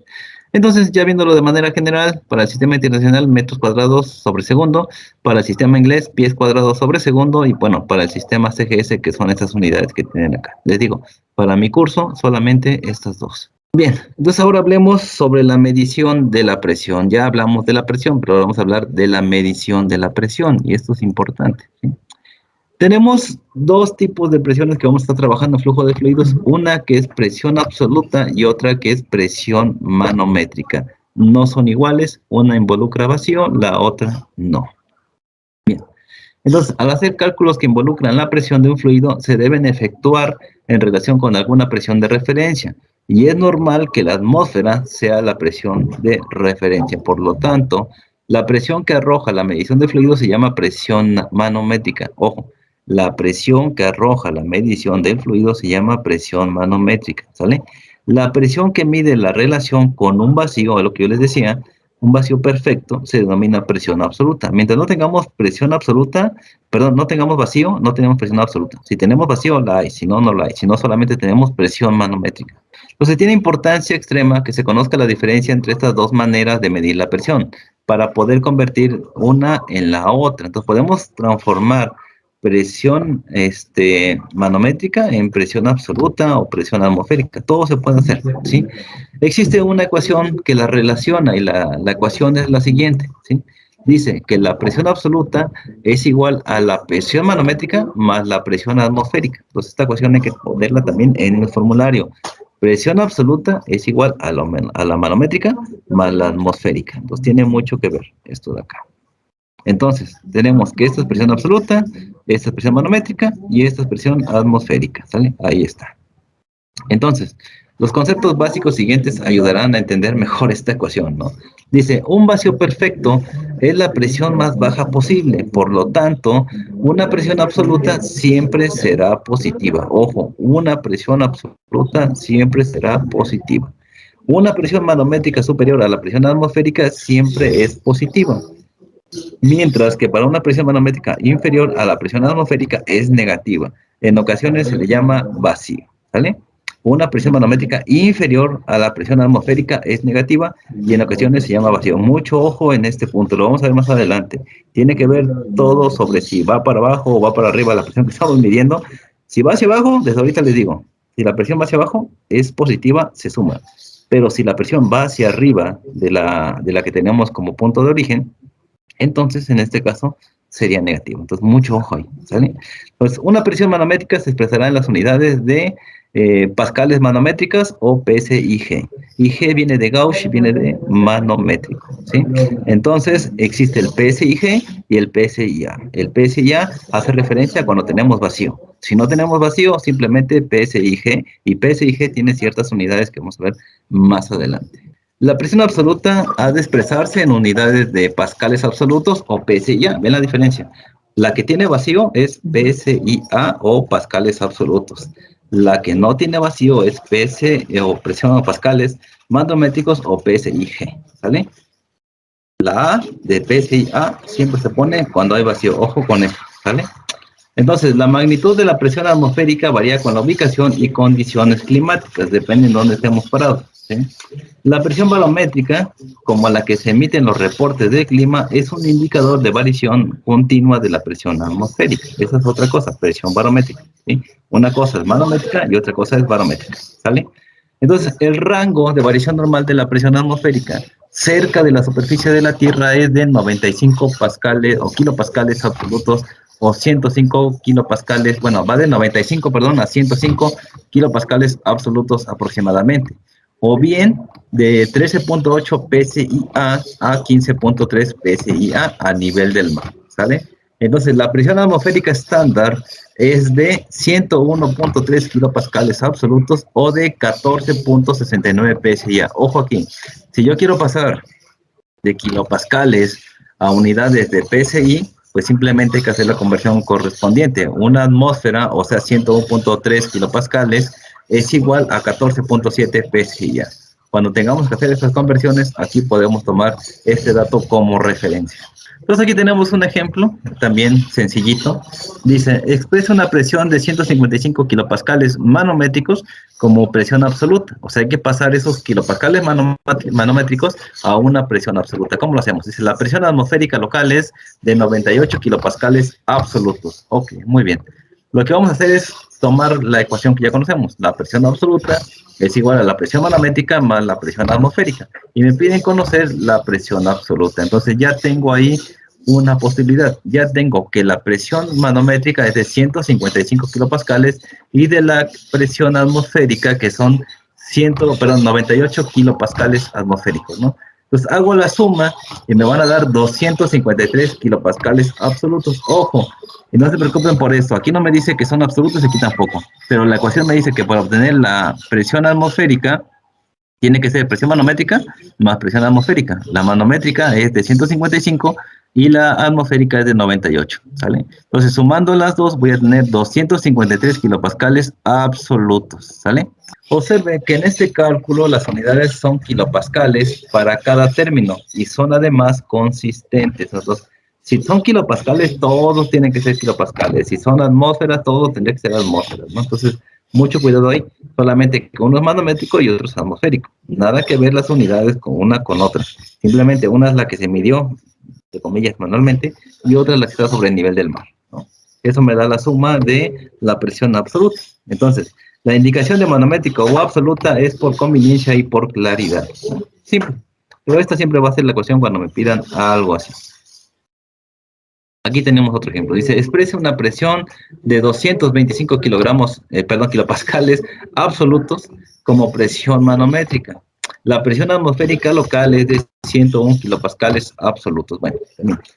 entonces ya viéndolo de manera general, para el sistema internacional metros cuadrados sobre segundo, para el sistema inglés pies cuadrados sobre segundo y bueno, para el sistema CGS que son estas unidades que tienen acá. Les digo, para mi curso solamente estas dos. Bien, entonces ahora hablemos sobre la medición de la presión. Ya hablamos de la presión, pero ahora vamos a hablar de la medición de la presión y esto es importante, ¿sí? Tenemos dos tipos de presiones que vamos a estar trabajando en flujo de fluidos, una que es presión absoluta y otra que es presión manométrica. No son iguales, una involucra vacío, la otra no. Bien, entonces al hacer cálculos que involucran la presión de un fluido, se deben efectuar en relación con alguna presión de referencia. Y es normal que la atmósfera sea la presión de referencia. Por lo tanto, la presión que arroja la medición de fluidos se llama presión manométrica. Ojo, la presión que arroja la medición del fluido se llama presión manométrica, ¿sale? La presión que mide la relación con un vacío, es lo que yo les decía, un vacío perfecto, se denomina presión absoluta. Mientras no tengamos presión absoluta, perdón, no tengamos vacío, no tenemos presión absoluta. Si tenemos vacío, la hay, si no, no la hay. Si no, solamente tenemos presión manométrica. Entonces, tiene importancia extrema que se conozca la diferencia entre estas dos maneras de medir la presión para poder convertir una en la otra. Entonces, podemos transformar presión manométrica en presión absoluta o presión atmosférica. Todo se puede hacer, ¿sí? Existe una ecuación que la relaciona y la ecuación es la siguiente, ¿sí? Dice que la presión absoluta es igual a la presión manométrica más la presión atmosférica. Entonces, esta ecuación hay que ponerla también en el formulario. Presión absoluta es igual a la manométrica más la atmosférica. Entonces, tiene mucho que ver esto de acá. Entonces, tenemos que esta es presión absoluta, esta es presión manométrica y esta es presión atmosférica, ¿sale? Ahí está. Entonces, los conceptos básicos siguientes ayudarán a entender mejor esta ecuación, ¿no? Dice, un vacío perfecto es la presión más baja posible, por lo tanto, una presión absoluta siempre será positiva. Ojo, una presión absoluta siempre será positiva. Una presión manométrica superior a la presión atmosférica siempre es positiva. Mientras que para una presión manométrica inferior a la presión atmosférica es negativa. En ocasiones se le llama vacío, ¿vale? Una presión manométrica inferior a la presión atmosférica es negativa y en ocasiones se llama vacío. Mucho ojo en este punto, lo vamos a ver más adelante. Tiene que ver todo sobre si va para abajo o va para arriba la presión que estamos midiendo. Si va hacia abajo, desde ahorita les digo, si la presión va hacia abajo, es positiva, se suma. Pero si la presión va hacia arriba de la que tenemos como punto de origen, entonces en este caso sería negativo. Entonces, mucho ojo ahí, ¿sale? Pues una presión manométrica se expresará en las unidades de pascales manométricas o PSIG. Y G viene de Gauss y viene de manométrico, ¿sí? Entonces, existe el PSIG y el PSIA. El PSIA hace referencia a cuando tenemos vacío. Si no tenemos vacío, simplemente PSIG, y PSIG tiene ciertas unidades que vamos a ver más adelante. La presión absoluta ha de expresarse en unidades de pascales absolutos o PSIA. ¿Ven la diferencia? La que tiene vacío es PSIA o pascales absolutos. La que no tiene vacío es PS o presión o pascales manométricos o PSIG. ¿Sale? La A de PSIA siempre se pone cuando hay vacío. Ojo con eso. ¿Sale? Entonces, la magnitud de la presión atmosférica varía con la ubicación y condiciones climáticas, depende de dónde estemos parados, ¿sí? La presión barométrica, como la que se emite en los reportes de clima, es un indicador de variación continua de la presión atmosférica. Esa es otra cosa, presión barométrica, ¿sí? Una cosa es manométrica y otra cosa es barométrica, ¿sale? Entonces, el rango de variación normal de la presión atmosférica cerca de la superficie de la Tierra es de 95 pascales o kilopascales absolutos o 105 kilopascales, bueno, va de 95, perdón, a 105 kilopascales absolutos aproximadamente, o bien de 13.8 PSIA a 15.3 PSIA a nivel del mar, ¿sale? Entonces, la presión atmosférica estándar es de 101.3 kilopascales absolutos o de 14.69 PSIA. Ojo aquí, si yo quiero pasar de kilopascales a unidades de PSI, pues simplemente hay que hacer la conversión correspondiente. Una atmósfera, o sea, 101.3 kilopascales, es igual a 14.7 PSI. Cuando tengamos que hacer estas conversiones, aquí podemos tomar este dato como referencia. Entonces aquí tenemos un ejemplo, también sencillito. Dice, expresa una presión de 155 kilopascales manométricos como presión absoluta. O sea, hay que pasar esos kilopascales manométricos a una presión absoluta. ¿Cómo lo hacemos? Dice, la presión atmosférica local es de 98 kilopascales absolutos. Ok, muy bien. Lo que vamos a hacer es tomar la ecuación que ya conocemos. La presión absoluta es igual a la presión manométrica más la presión atmosférica. Y me piden conocer la presión absoluta. Entonces ya tengo ahí una posibilidad. Ya tengo que la presión manométrica es de 155 kilopascales y de la presión atmosférica que son 98 kilopascales atmosféricos, ¿no? Entonces hago la suma y me van a dar 253 kilopascales absolutos. Ojo, y no se preocupen por esto. Aquí no me dice que son absolutos y aquí tampoco. Pero la ecuación me dice que para obtener la presión atmosférica tiene que ser presión manométrica más presión atmosférica. La manométrica es de 155 y la atmosférica es de 98, ¿sale? Entonces, sumando las dos, voy a tener 253 kilopascales absolutos, ¿sale? Observe que en este cálculo las unidades son kilopascales para cada término y son además consistentes. Entonces, si son kilopascales, todos tienen que ser kilopascales. Si son atmósferas, todos tendrían que ser atmósferas, ¿no? Entonces, mucho cuidado ahí. Solamente que uno es manométrico y otro es atmosférico. Nada que ver las unidades con una con otra. Simplemente una es la que se midió, de comillas, manualmente, y otra es la que está sobre el nivel del mar, ¿no? Eso me da la suma de la presión absoluta. Entonces, la indicación de manométrico o absoluta es por conveniencia y por claridad, ¿no? Simple. Pero esta siempre va a ser la ecuación cuando me pidan algo así. Aquí tenemos otro ejemplo. Dice, expresa una presión de 225 kilopascales absolutos como presión manométrica. La presión atmosférica local es de 101 kilopascales absolutos. Bueno,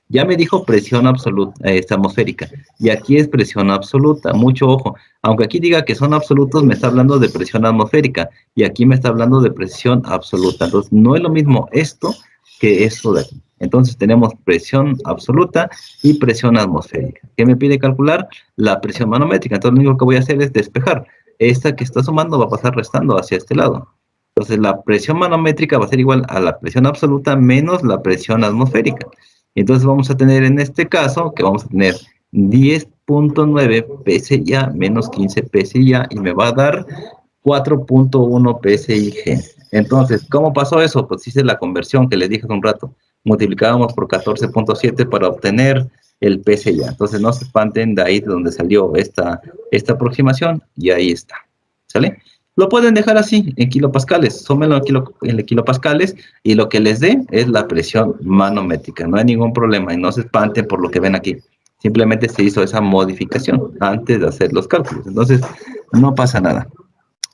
ya me dijo presión absoluta, atmosférica, y aquí es presión absoluta. Mucho ojo. Aunque aquí diga que son absolutos, me está hablando de presión atmosférica, y aquí me está hablando de presión absoluta. Entonces, no es lo mismo esto que esto de aquí. Entonces tenemos presión absoluta y presión atmosférica. ¿Qué me pide calcular? La presión manométrica. Entonces lo único que voy a hacer es despejar. Esta que está sumando va a pasar restando hacia este lado. Entonces la presión manométrica va a ser igual a la presión absoluta menos la presión atmosférica. Entonces vamos a tener en este caso que vamos a tener 10.9 PSI menos 15 PSI y me va a dar 4.1 PSIG. Entonces, ¿cómo pasó eso? Pues hice la conversión que les dije hace un rato. Multiplicábamos por 14.7 para obtener el PSIA. Entonces, no se espanten de ahí de donde salió esta aproximación, y ahí está. ¿Sale? Lo pueden dejar así, en kilopascales. Súmenlo en kilopascales, y lo que les dé es la presión manométrica. No hay ningún problema, y no se espanten por lo que ven aquí. Simplemente se hizo esa modificación antes de hacer los cálculos. Entonces, no pasa nada.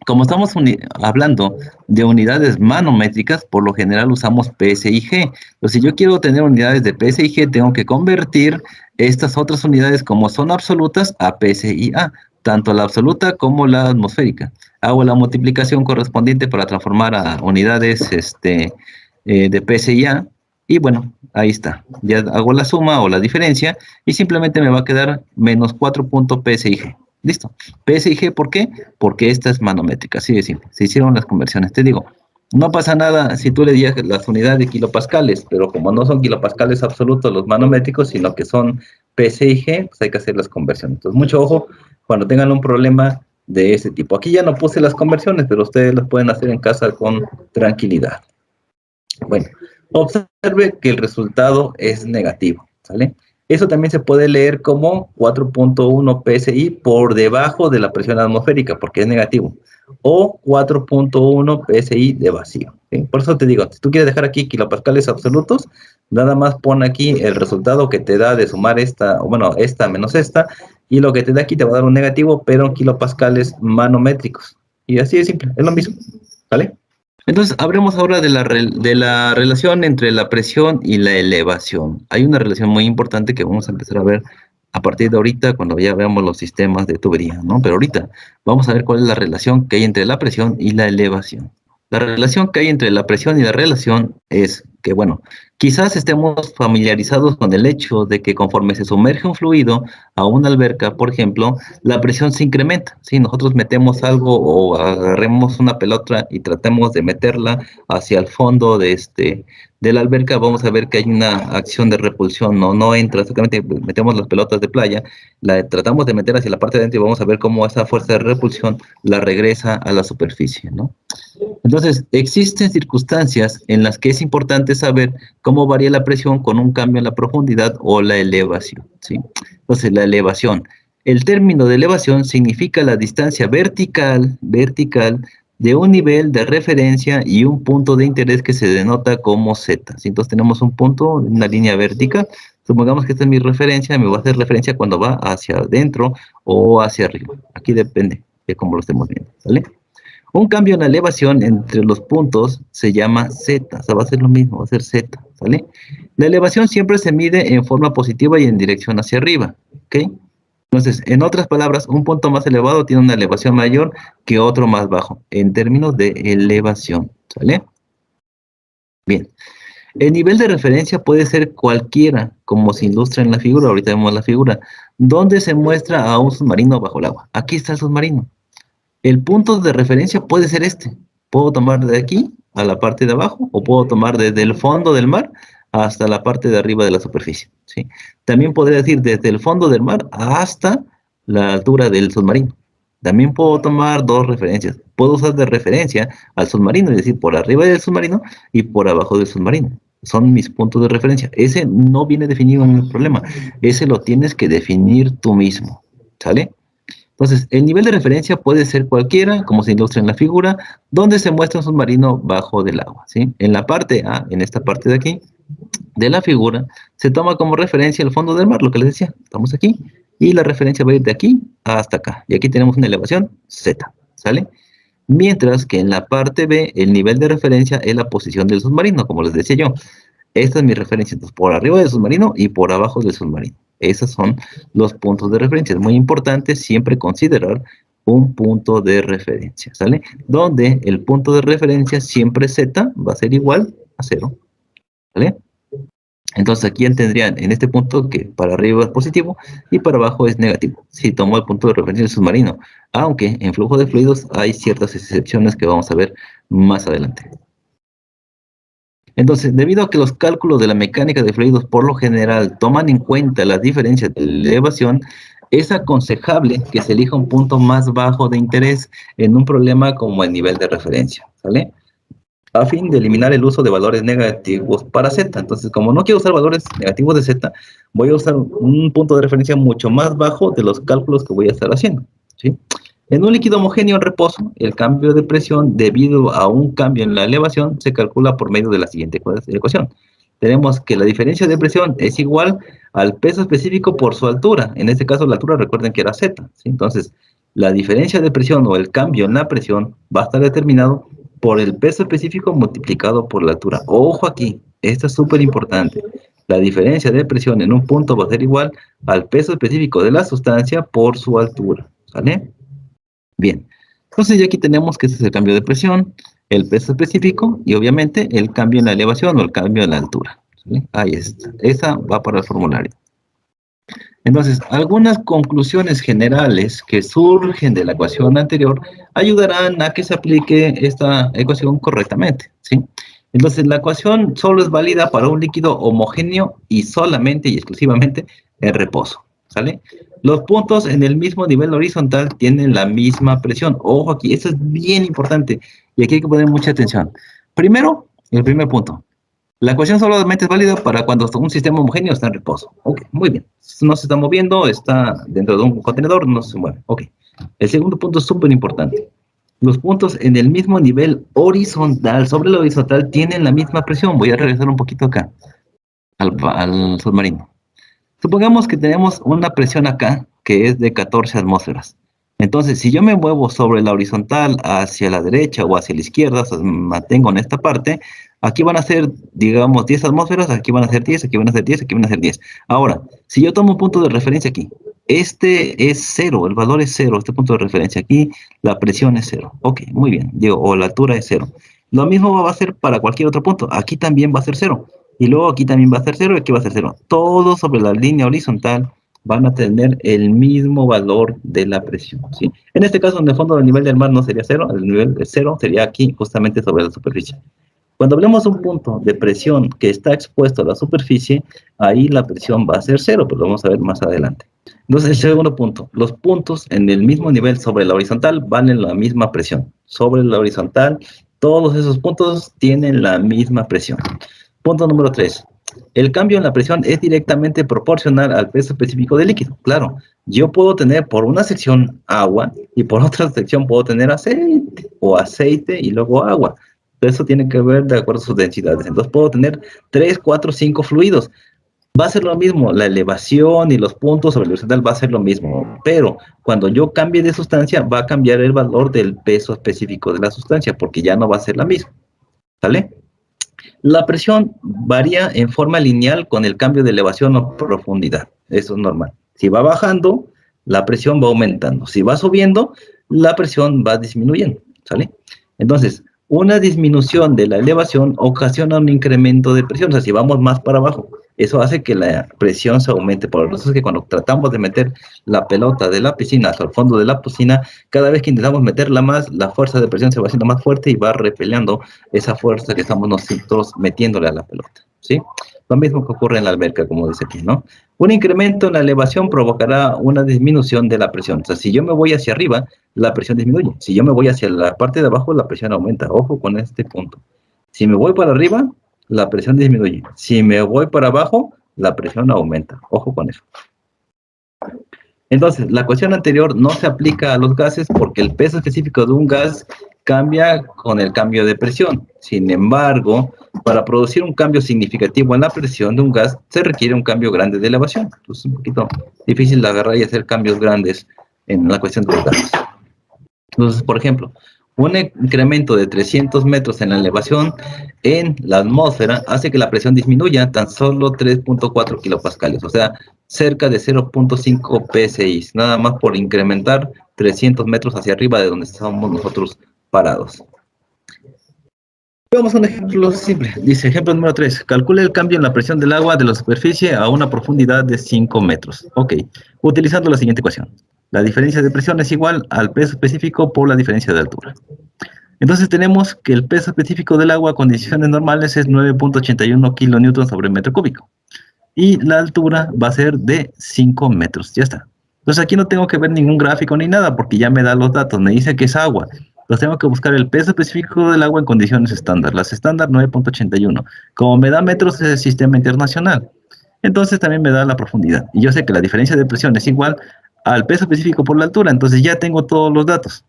Como estamos hablando de unidades manométricas, por lo general usamos PSIG. Entonces, si yo quiero tener unidades de PSIG, tengo que convertir estas otras unidades, como son absolutas, a PSIA, tanto la absoluta como la atmosférica. Hago la multiplicación correspondiente para transformar a unidades de PSIA, y bueno, ahí está. Ya hago la suma o la diferencia, y simplemente me va a quedar menos 4.PSIG. Listo. PSIG, ¿por qué? Porque esta es manométrica, así de simple. Se hicieron las conversiones. Te digo, no pasa nada si tú le digas las unidades de kilopascales, pero como no son kilopascales absolutos los manométricos, sino que son PSIG, pues hay que hacer las conversiones. Entonces, mucho ojo cuando tengan un problema de ese tipo. Aquí ya no puse las conversiones, pero ustedes las pueden hacer en casa con tranquilidad. Bueno, observe que el resultado es negativo, ¿sale? Eso también se puede leer como 4.1 PSI por debajo de la presión atmosférica, porque es negativo, o 4.1 PSI de vacío, ¿sí? Por eso te digo, si tú quieres dejar aquí kilopascales absolutos, nada más pon aquí el resultado que te da de sumar esta, o bueno, esta menos esta, y lo que te da aquí te va a dar un negativo, pero en kilopascales manométricos. Y así de simple, es lo mismo, ¿vale? Entonces, hablemos ahora de la relación entre la presión y la elevación. Hay una relación muy importante que vamos a empezar a ver a partir de ahorita, cuando ya veamos los sistemas de tubería, ¿no? Pero ahorita vamos a ver cuál es la relación que hay entre la presión y la elevación. La relación que hay entre la presión y la relación es que, bueno, quizás estemos familiarizados con el hecho de que conforme se sumerge un fluido a una alberca, por ejemplo, la presión se incrementa. Si nosotros metemos algo o agarremos una pelota y tratemos de meterla hacia el fondo de la alberca, vamos a ver que hay una acción de repulsión, no entra, exactamente metemos las pelotas de playa, la tratamos de meter hacia la parte de adentro y vamos a ver cómo esa fuerza de repulsión la regresa a la superficie, ¿no? Entonces, existen circunstancias en las que es importante saber cómo varía la presión con un cambio en la profundidad o la elevación, ¿sí? Entonces, la elevación. El término de elevación significa la distancia vertical de un nivel de referencia y un punto de interés que se denota como Z, ¿sí? Entonces, tenemos un punto, una línea vertical. Supongamos que esta es mi referencia, me va a hacer referencia cuando va hacia adentro o hacia arriba. Aquí depende de cómo lo estemos viendo, ¿vale? Un cambio en la elevación entre los puntos se llama Z, o sea, va a ser lo mismo, va a ser Z, ¿sale? La elevación siempre se mide en forma positiva y en dirección hacia arriba, ¿ok? Entonces, en otras palabras, un punto más elevado tiene una elevación mayor que otro más bajo, en términos de elevación, ¿sale? Bien, el nivel de referencia puede ser cualquiera, como se ilustra en la figura, ahorita vemos la figura, donde se muestra a un submarino bajo el agua. Aquí está el submarino. El punto de referencia puede ser este. Puedo tomar de aquí a la parte de abajo, o puedo tomar desde el fondo del mar hasta la parte de arriba de la superficie, ¿sí? También podría decir desde el fondo del mar hasta la altura del submarino. También puedo tomar dos referencias. Puedo usar de referencia al submarino, es decir, por arriba del submarino y por abajo del submarino. Son mis puntos de referencia. Ese no viene definido en el problema. Ese lo tienes que definir tú mismo, ¿sale? Entonces, el nivel de referencia puede ser cualquiera, como se ilustra en la figura, donde se muestra un submarino bajo del agua, ¿sí? En la parte A, en esta parte de aquí, de la figura, se toma como referencia el fondo del mar, lo que les decía, estamos aquí, y la referencia va a ir de aquí hasta acá, y aquí tenemos una elevación Z, ¿sale? Mientras que en la parte B, el nivel de referencia es la posición del submarino, como les decía yo. Esta es mi referencia, entonces, por arriba del submarino y por abajo del submarino. Esos son los puntos de referencia. Es muy importante siempre considerar un punto de referencia, ¿sale? Donde el punto de referencia siempre Z va a ser igual a 0, ¿vale? Entonces aquí tendrían en este punto que para arriba es positivo y para abajo es negativo, si tomo el punto de referencia del submarino, aunque en flujo de fluidos hay ciertas excepciones que vamos a ver más adelante. Entonces, debido a que los cálculos de la mecánica de fluidos por lo general toman en cuenta las diferencias de elevación, Es aconsejable que se elija un punto más bajo de interés en un problema como el nivel de referencia, ¿sale? A fin de eliminar el uso de valores negativos para Z. Entonces, como no quiero usar valores negativos de Z, voy a usar un punto de referencia mucho más bajo de los cálculos que voy a estar haciendo, ¿sí? En un líquido homogéneo en reposo, el cambio de presión debido a un cambio en la elevación se calcula por medio de la siguiente ecuación. Tenemos que la diferencia de presión es igual al peso específico por su altura. En este caso, la altura, recuerden que era Z, ¿sí? Entonces, la diferencia de presión o el cambio en la presión va a estar determinado por el peso específico multiplicado por la altura. Ojo aquí, esto es súper importante. La diferencia de presión en un punto va a ser igual al peso específico de la sustancia por su altura, ¿sale? Bien, entonces ya aquí tenemos que ese es el cambio de presión, el peso específico y obviamente el cambio en la elevación o el cambio en la altura, ¿sí? Ahí está, esa va para el formulario. Entonces, algunas conclusiones generales que surgen de la ecuación anterior ayudarán a que se aplique esta ecuación correctamente, ¿sí? Entonces, la ecuación solo es válida para un líquido homogéneo y solamente y exclusivamente en reposo, ¿sale? Los puntos en el mismo nivel horizontal tienen la misma presión. Ojo aquí, eso es bien importante y aquí hay que poner mucha atención. Primero, el primer punto. La ecuación solamente es válida para cuando un sistema homogéneo está en reposo. Ok, muy bien. No se está moviendo, está dentro de un contenedor, no se mueve. Ok. El segundo punto es súper importante. Los puntos en el mismo nivel horizontal, sobre la horizontal, tienen la misma presión. Voy a regresar un poquito acá, al submarino. Supongamos que tenemos una presión acá, que es de 14 atmósferas. Entonces, si yo me muevo sobre la horizontal hacia la derecha o hacia la izquierda, o sea, me mantengo en esta parte, aquí van a ser, digamos, 10 atmósferas, aquí van a ser 10, aquí van a ser 10, aquí van a ser 10. Ahora, si yo tomo un punto de referencia aquí, este es cero, el valor es cero, este punto de referencia aquí, la presión es cero. Ok, muy bien, digo, o la altura es cero. Lo mismo va a ser para cualquier otro punto, aquí también va a ser cero. Y luego aquí también va a ser cero y aquí va a ser cero. Todo sobre la línea horizontal van a tener el mismo valor de la presión, ¿sí? En este caso, en el fondo, el nivel del mar no sería cero, el nivel de cero sería aquí, justamente sobre la superficie. Cuando hablemos de un punto de presión que está expuesto a la superficie, ahí la presión va a ser cero, pero lo vamos a ver más adelante. Entonces, el segundo punto, los puntos en el mismo nivel sobre la horizontal valen la misma presión. Sobre la horizontal, todos esos puntos tienen la misma presión. Punto número 3. El cambio en la presión es directamente proporcional al peso específico del líquido. Claro, yo puedo tener por una sección agua y por otra sección puedo tener aceite o aceite y luego agua. Eso tiene que ver de acuerdo a sus densidades. Entonces puedo tener 3, 4, 5 fluidos. Va a ser lo mismo, la elevación y los puntos sobre el horizontal va a ser lo mismo, pero cuando yo cambie de sustancia va a cambiar el valor del peso específico de la sustancia porque ya no va a ser la misma. ¿Sale? La presión varía en forma lineal con el cambio de elevación o profundidad. Eso es normal. Si va bajando, la presión va aumentando. Si va subiendo, la presión va disminuyendo. ¿Sale? Entonces, una disminución de la elevación ocasiona un incremento de presión. O sea, si vamos más para abajo, eso hace que la presión se aumente. Por eso es que cuando tratamos de meter la pelota de la piscina hasta el fondo de la piscina, cada vez que intentamos meterla más, la fuerza de presión se va haciendo más fuerte y va repeliendo esa fuerza que estamos nosotros metiéndole a la pelota, ¿sí? Lo mismo que ocurre en la alberca, como dice aquí, ¿no? Un incremento en la elevación provocará una disminución de la presión. O sea, si yo me voy hacia arriba, la presión disminuye. Si yo me voy hacia la parte de abajo, la presión aumenta. Ojo con este punto. Si me voy para arriba, la presión disminuye. Si me voy para abajo, la presión aumenta. Ojo con eso. Entonces, la cuestión anterior no se aplica a los gases porque el peso específico de un gas cambia con el cambio de presión. Sin embargo, para producir un cambio significativo en la presión de un gas, se requiere un cambio grande de elevación. Entonces, es un poquito difícil de agarrar y hacer cambios grandes en la cuestión de los gases. Entonces, por ejemplo, un incremento de 300 metros en la elevación en la atmósfera hace que la presión disminuya tan solo 3.4 kilopascales, o sea, cerca de 0.5 psi, nada más por incrementar 300 metros hacia arriba de donde estamos nosotros parados. Veamos un ejemplo simple. Dice, ejemplo número 3. Calcule el cambio en la presión del agua de la superficie a una profundidad de 5 metros. Ok, utilizando la siguiente ecuación. La diferencia de presión es igual al peso específico por la diferencia de altura. Entonces tenemos que el peso específico del agua a condiciones normales es 9.81 kilonewtons sobre metro cúbico. Y la altura va a ser de 5 metros. Ya está. Entonces aquí no tengo que ver ningún gráfico ni nada, porque ya me da los datos, me dice que es agua. Entonces tengo que buscar el peso específico del agua en condiciones estándar. Las estándar 9.81. Como me da metros es el sistema internacional. Entonces también me da la profundidad. Y yo sé que la diferencia de presión es igual al peso específico por la altura. Entonces ya tengo todos los datos.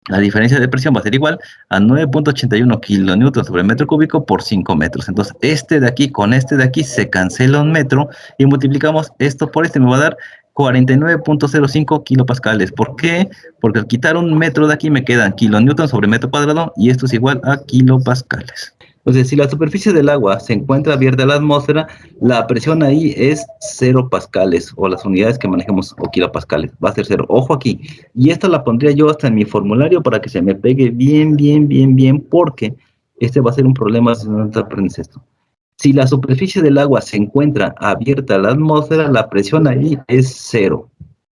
La diferencia de presión va a ser igual a 9.81 kilonewtons sobre metro cúbico por 5 metros. Entonces, este de aquí con este de aquí se cancela un metro y multiplicamos esto por este. Me va a dar 49.05 kilopascales. ¿Por qué? Porque al quitar un metro de aquí me quedan kilonewtons sobre metro cuadrado y esto es igual a kilopascales. Entonces, si la superficie del agua se encuentra abierta a la atmósfera, la presión ahí es 0 pascales, o las unidades que manejemos, o kilopascales, va a ser 0. Ojo aquí. Y esta la pondría yo hasta en mi formulario para que se me pegue bien, bien, bien, bien, porque este va a ser un problema si no te aprendes esto. Si la superficie del agua se encuentra abierta a la atmósfera, la presión ahí es 0.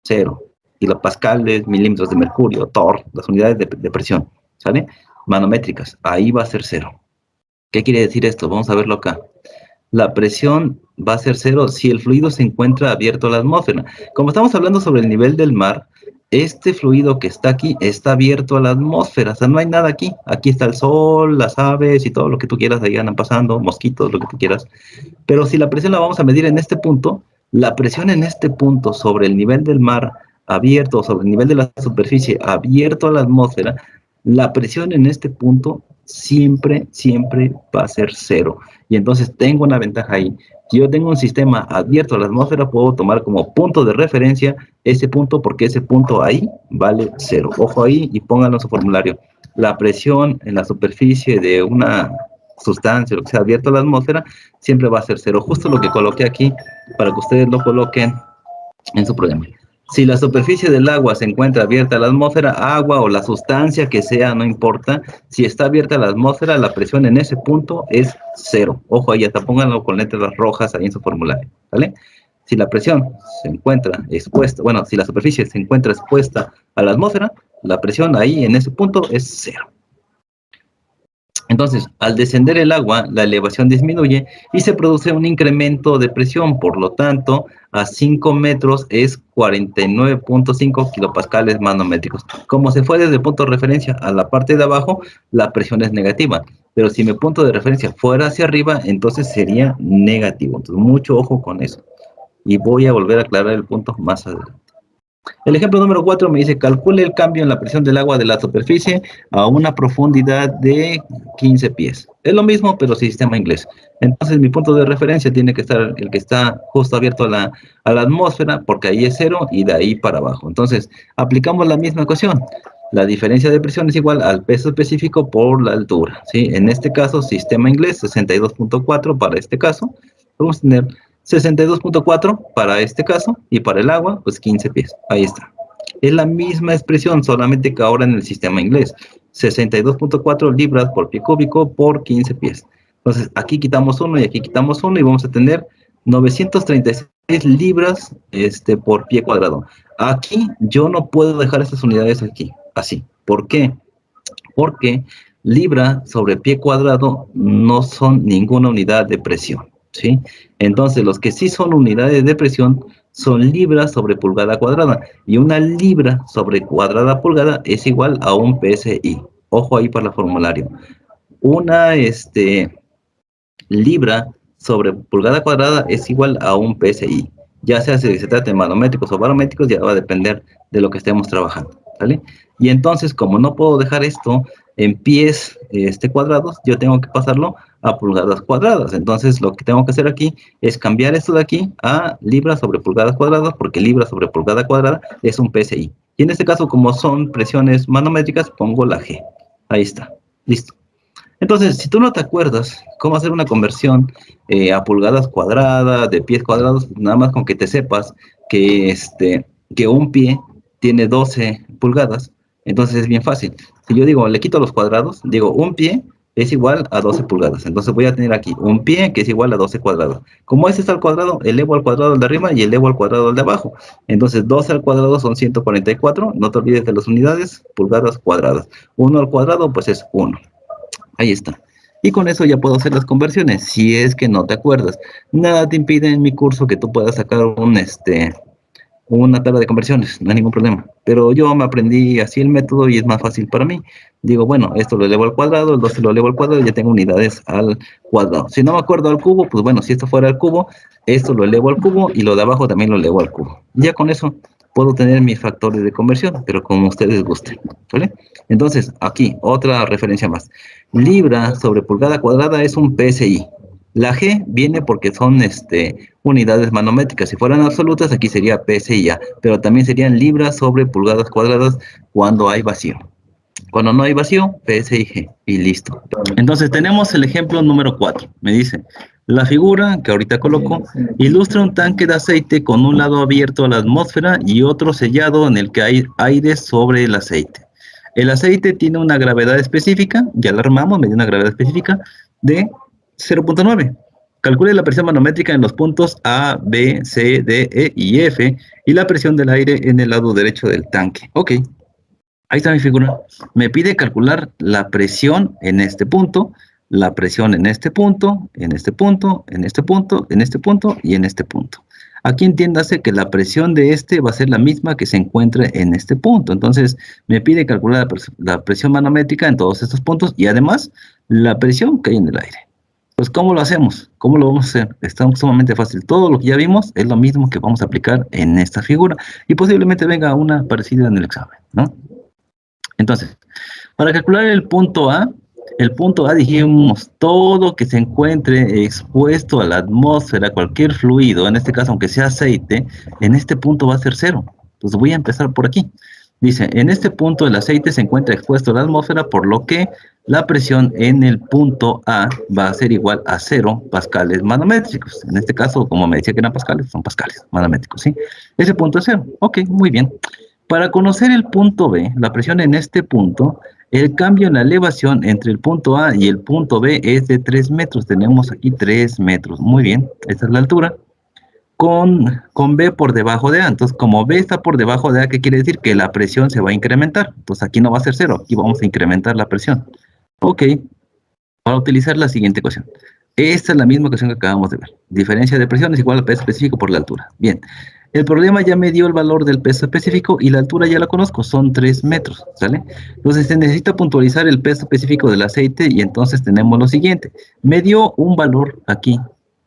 0. Kilopascales, milímetros de mercurio, torr, las unidades de presión, ¿sale? Manométricas, ahí va a ser 0. ¿Qué quiere decir esto? Vamos a verlo acá. La presión va a ser 0 si el fluido se encuentra abierto a la atmósfera. Como estamos hablando sobre el nivel del mar, este fluido que está aquí está abierto a la atmósfera. O sea, no hay nada aquí. Aquí está el sol, las aves y todo lo que tú quieras, ahí andan pasando, mosquitos, lo que tú quieras. Pero si la presión la vamos a medir en este punto, la presión en este punto sobre el nivel del mar abierto, sobre el nivel de la superficie abierto a la atmósfera, la presión en este punto siempre, siempre va a ser 0. Y entonces tengo una ventaja ahí. Si yo tengo un sistema abierto a la atmósfera, puedo tomar como punto de referencia ese punto, porque ese punto ahí vale 0. Ojo ahí y pónganlo en su formulario. La presión en la superficie de una sustancia, lo que sea abierto a la atmósfera, siempre va a ser 0. Justo lo que coloqué aquí para que ustedes lo coloquen en su problema. Si la superficie del agua se encuentra abierta a la atmósfera, agua o la sustancia que sea, no importa, si está abierta a la atmósfera, la presión en ese punto es 0. Ojo ahí, hasta pónganlo con letras rojas ahí en su formulario, ¿vale? Si la presión se encuentra expuesta, bueno, si la superficie se encuentra expuesta a la atmósfera, la presión ahí en ese punto es 0. Entonces, al descender el agua, la elevación disminuye y se produce un incremento de presión. Por lo tanto, a 5 metros es 49.5 kilopascales manométricos. Como se fue desde el punto de referencia a la parte de abajo, la presión es negativa. Pero si mi punto de referencia fuera hacia arriba, entonces sería negativo. Entonces, mucho ojo con eso. Y voy a volver a aclarar el punto más adelante. El ejemplo número 4 me dice, calcule el cambio en la presión del agua de la superficie a una profundidad de 15 pies. Es lo mismo, pero sistema inglés. Entonces, mi punto de referencia tiene que estar el que está justo abierto a la atmósfera, porque ahí es 0 y de ahí para abajo. Entonces, aplicamos la misma ecuación. La diferencia de presión es igual al peso específico por la altura, ¿sí? En este caso, sistema inglés, 62.4 para este caso. Vamos a tener 62.4 para este caso, y para el agua, pues 15 pies. Ahí está. Es la misma expresión, solamente que ahora en el sistema inglés. 62.4 libras por pie cúbico por 15 pies. Entonces, aquí quitamos 1 y aquí quitamos 1 y vamos a tener 936 libras por pie cuadrado. Aquí yo no puedo dejar estas unidades aquí, así. ¿Por qué? Porque libra sobre pie cuadrado no son ninguna unidad de presión, ¿sí? Entonces, los que sí son unidades de presión son libras sobre pulgada cuadrada. Y una libra sobre cuadrada pulgada es igual a un PSI. Ojo ahí para el formulario. Una libra sobre pulgada cuadrada es igual a un PSI. Ya sea si se trata de manométricos o barométricos, ya va a depender de lo que estemos trabajando, ¿vale? Y entonces, como no puedo dejar esto en pies cuadrados, yo tengo que pasarlo a pulgadas cuadradas. Entonces, lo que tengo que hacer aquí es cambiar esto de aquí a libras sobre pulgadas cuadradas, porque libra sobre pulgada cuadrada es un PSI. Y en este caso, como son presiones manométricas, pongo la G. Ahí está. Listo. Entonces, si tú no te acuerdas cómo hacer una conversión a pulgadas cuadradas, de pies cuadrados, nada más con que te sepas que, que un pie tiene 12 pulgadas, entonces es bien fácil. Si yo digo, le quito los cuadrados, digo, un pie es igual a 12 pulgadas. Entonces voy a tener aquí un pie que es igual a 12 cuadrados. Como este está al cuadrado, elevo al cuadrado al de arriba y elevo al cuadrado al de abajo. Entonces 12 al cuadrado son 144, no te olvides de las unidades, pulgadas cuadradas. 1 al cuadrado pues es 1. Ahí está. Y con eso ya puedo hacer las conversiones, si es que no te acuerdas. Nada te impide en mi curso que tú puedas sacar una tabla de conversiones, no hay ningún problema. Pero yo me aprendí así el método y es más fácil para mí. Digo, bueno, esto lo elevo al cuadrado, el 12 lo elevo al cuadrado y ya tengo unidades al cuadrado. Si no me acuerdo al cubo, pues bueno, si esto fuera al cubo, esto lo elevo al cubo y lo de abajo también lo elevo al cubo. Ya con eso puedo tener mis factores de conversión, pero como ustedes gusten, ¿vale? Entonces, aquí, otra referencia más. Libra sobre pulgada cuadrada es un PSI. La G viene porque son unidades manométricas. Si fueran absolutas, aquí sería PSI, pero también serían libras sobre pulgadas cuadradas cuando hay vacío. Cuando no hay vacío, PSIG y listo. Entonces tenemos el ejemplo número 4. Me dice, la figura que ahorita coloco ilustra un tanque de aceite con un lado abierto a la atmósfera y otro sellado en el que hay aire sobre el aceite. El aceite tiene una gravedad específica, ya la armamos, me dio una gravedad específica de 0.9. Calcule la presión manométrica en los puntos A, B, C, D, E y F y la presión del aire en el lado derecho del tanque. Ok, ahí está mi figura. Me pide calcular la presión en este punto, la presión en este punto, en este punto, en este punto, en este punto y en este punto. Aquí entiéndase que la presión de este va a ser la misma que se encuentre en este punto. Entonces, me pide calcular la presión manométrica en todos estos puntos y además la presión que hay en el aire. Pues, ¿cómo lo hacemos? ¿Cómo lo vamos a hacer? Está sumamente fácil. Todo lo que ya vimos es lo mismo que vamos a aplicar en esta figura y posiblemente venga una parecida en el examen, ¿no? Entonces, para calcular el punto A dijimos todo que se encuentre expuesto a la atmósfera, cualquier fluido, en este caso aunque sea aceite, en este punto va a ser 0. Entonces voy a empezar por aquí. Dice, en este punto el aceite se encuentra expuesto a la atmósfera, por lo que la presión en el punto A va a ser igual a 0 pascales manométricos. En este caso, como me decía que eran pascales, son pascales manométricos, ¿sí? Ese punto es 0. Ok, muy bien. Para conocer el punto B, la presión en este punto, el cambio en la elevación entre el punto A y el punto B es de 3 metros. Tenemos aquí 3 metros. Muy bien, esta es la altura. Con B por debajo de A. Entonces, como B está por debajo de A, ¿qué quiere decir? Que la presión se va a incrementar. Entonces, aquí no va a ser 0, aquí vamos a incrementar la presión. Ok, para utilizar la siguiente ecuación. Esta es la misma ecuación que acabamos de ver. Diferencia de presión es igual al peso específico por la altura. Bien, el problema ya me dio el valor del peso específico y la altura ya la conozco, son 3 metros, ¿sale? Entonces se necesita puntualizar el peso específico del aceite y entonces tenemos lo siguiente. Me dio un valor aquí.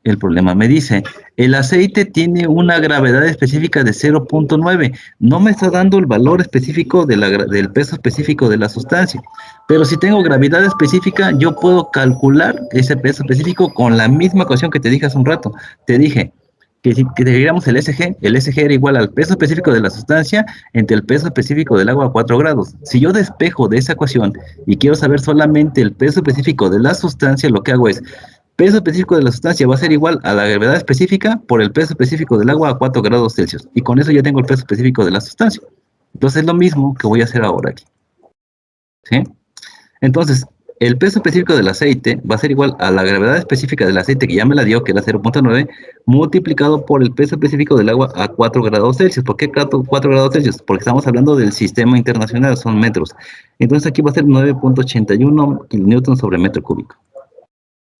El problema me dice, el aceite tiene una gravedad específica de 0.9. No me está dando el valor específico del peso específico de la sustancia. Pero si tengo gravedad específica, yo puedo calcular ese peso específico con la misma ecuación que te dije hace un rato. Te dije que si que diéramos el SG era igual al peso específico de la sustancia entre el peso específico del agua a 4 grados. Si yo despejo de esa ecuación y quiero saber solamente el peso específico de la sustancia, lo que hago es peso específico de la sustancia va a ser igual a la gravedad específica por el peso específico del agua a 4 grados Celsius. Y con eso ya tengo el peso específico de la sustancia. Entonces es lo mismo que voy a hacer ahora aquí. ¿Sí? Entonces, el peso específico del aceite va a ser igual a la gravedad específica del aceite, que ya me la dio, que era 0.9, multiplicado por el peso específico del agua a 4 grados Celsius. ¿Por qué 4 grados Celsius? Porque estamos hablando del sistema internacional, son metros. Entonces aquí va a ser 9.81 kilonewtons sobre metro cúbico.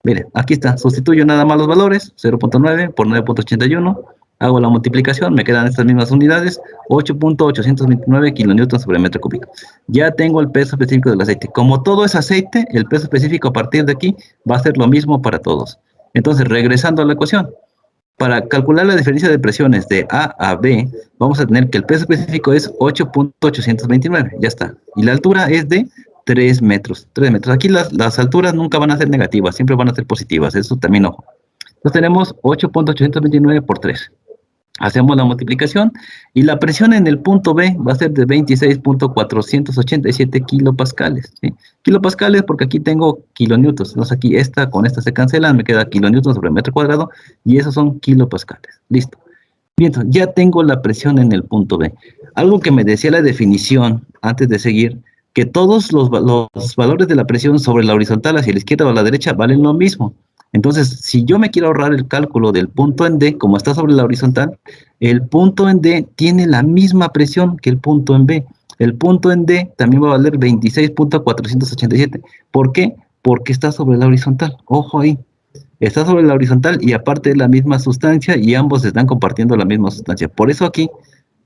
Miren, aquí está, sustituyo nada más los valores, 0.9 por 9.81, hago la multiplicación, me quedan estas mismas unidades, 8.829 kilonewtons sobre metro cúbico. Ya tengo el peso específico del aceite. Como todo es aceite, el peso específico a partir de aquí va a ser lo mismo para todos. Entonces, regresando a la ecuación, para calcular la diferencia de presiones de A a B, vamos a tener que el peso específico es 8.829, ya está. Y la altura es de 3 metros. 3 metros. Aquí las alturas nunca van a ser negativas, siempre van a ser positivas, eso también ojo. Entonces tenemos 8.829 por 3. Hacemos la multiplicación y la presión en el punto B va a ser de 26.487 kilopascales. ¿Sí? Kilopascales porque aquí tengo kilonewtons. Entonces aquí esta con esta se cancelan, me queda kilonewtons sobre metro cuadrado y esos son kilopascales. Listo. Bien, ya tengo la presión en el punto B. Algo que me decía la definición antes de seguir, que todos los valores de la presión sobre la horizontal hacia la izquierda o a la derecha valen lo mismo. Entonces, si yo me quiero ahorrar el cálculo del punto en D, como está sobre la horizontal, el punto en D tiene la misma presión que el punto en B. El punto en D también va a valer 26.487. ¿Por qué? Porque está sobre la horizontal. Ojo ahí. Está sobre la horizontal y aparte es la misma sustancia y ambos están compartiendo la misma sustancia. Por eso aquí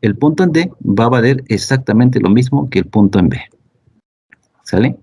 el punto en D va a valer exactamente lo mismo que el punto en B. ¿Sale?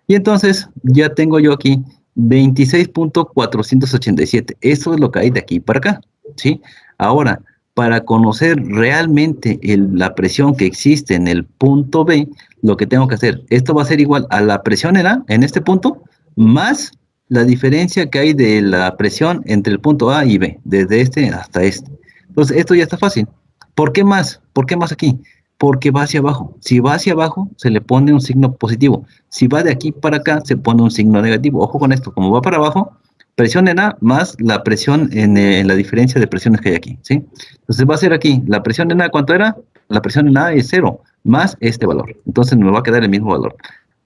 Y entonces ya tengo yo aquí 26.487. Eso es lo que hay de aquí para acá, ¿sí? Ahora, para conocer realmente la presión que existe en el punto B, lo que tengo que hacer, esto va a ser igual a la presión en A, en este punto, más la diferencia que hay de la presión entre el punto A y B, desde este hasta este. Entonces, esto ya está fácil. ¿Por qué más? ¿Por qué más aquí? Porque va hacia abajo. Si va hacia abajo, se le pone un signo positivo. Si va de aquí para acá, se pone un signo negativo. Ojo con esto, como va para abajo, presión en A más la presión en la diferencia de presiones que hay aquí, ¿sí? Entonces va a ser aquí, la presión en A, ¿cuánto era? La presión en A es 0, más este valor. Entonces me va a quedar el mismo valor.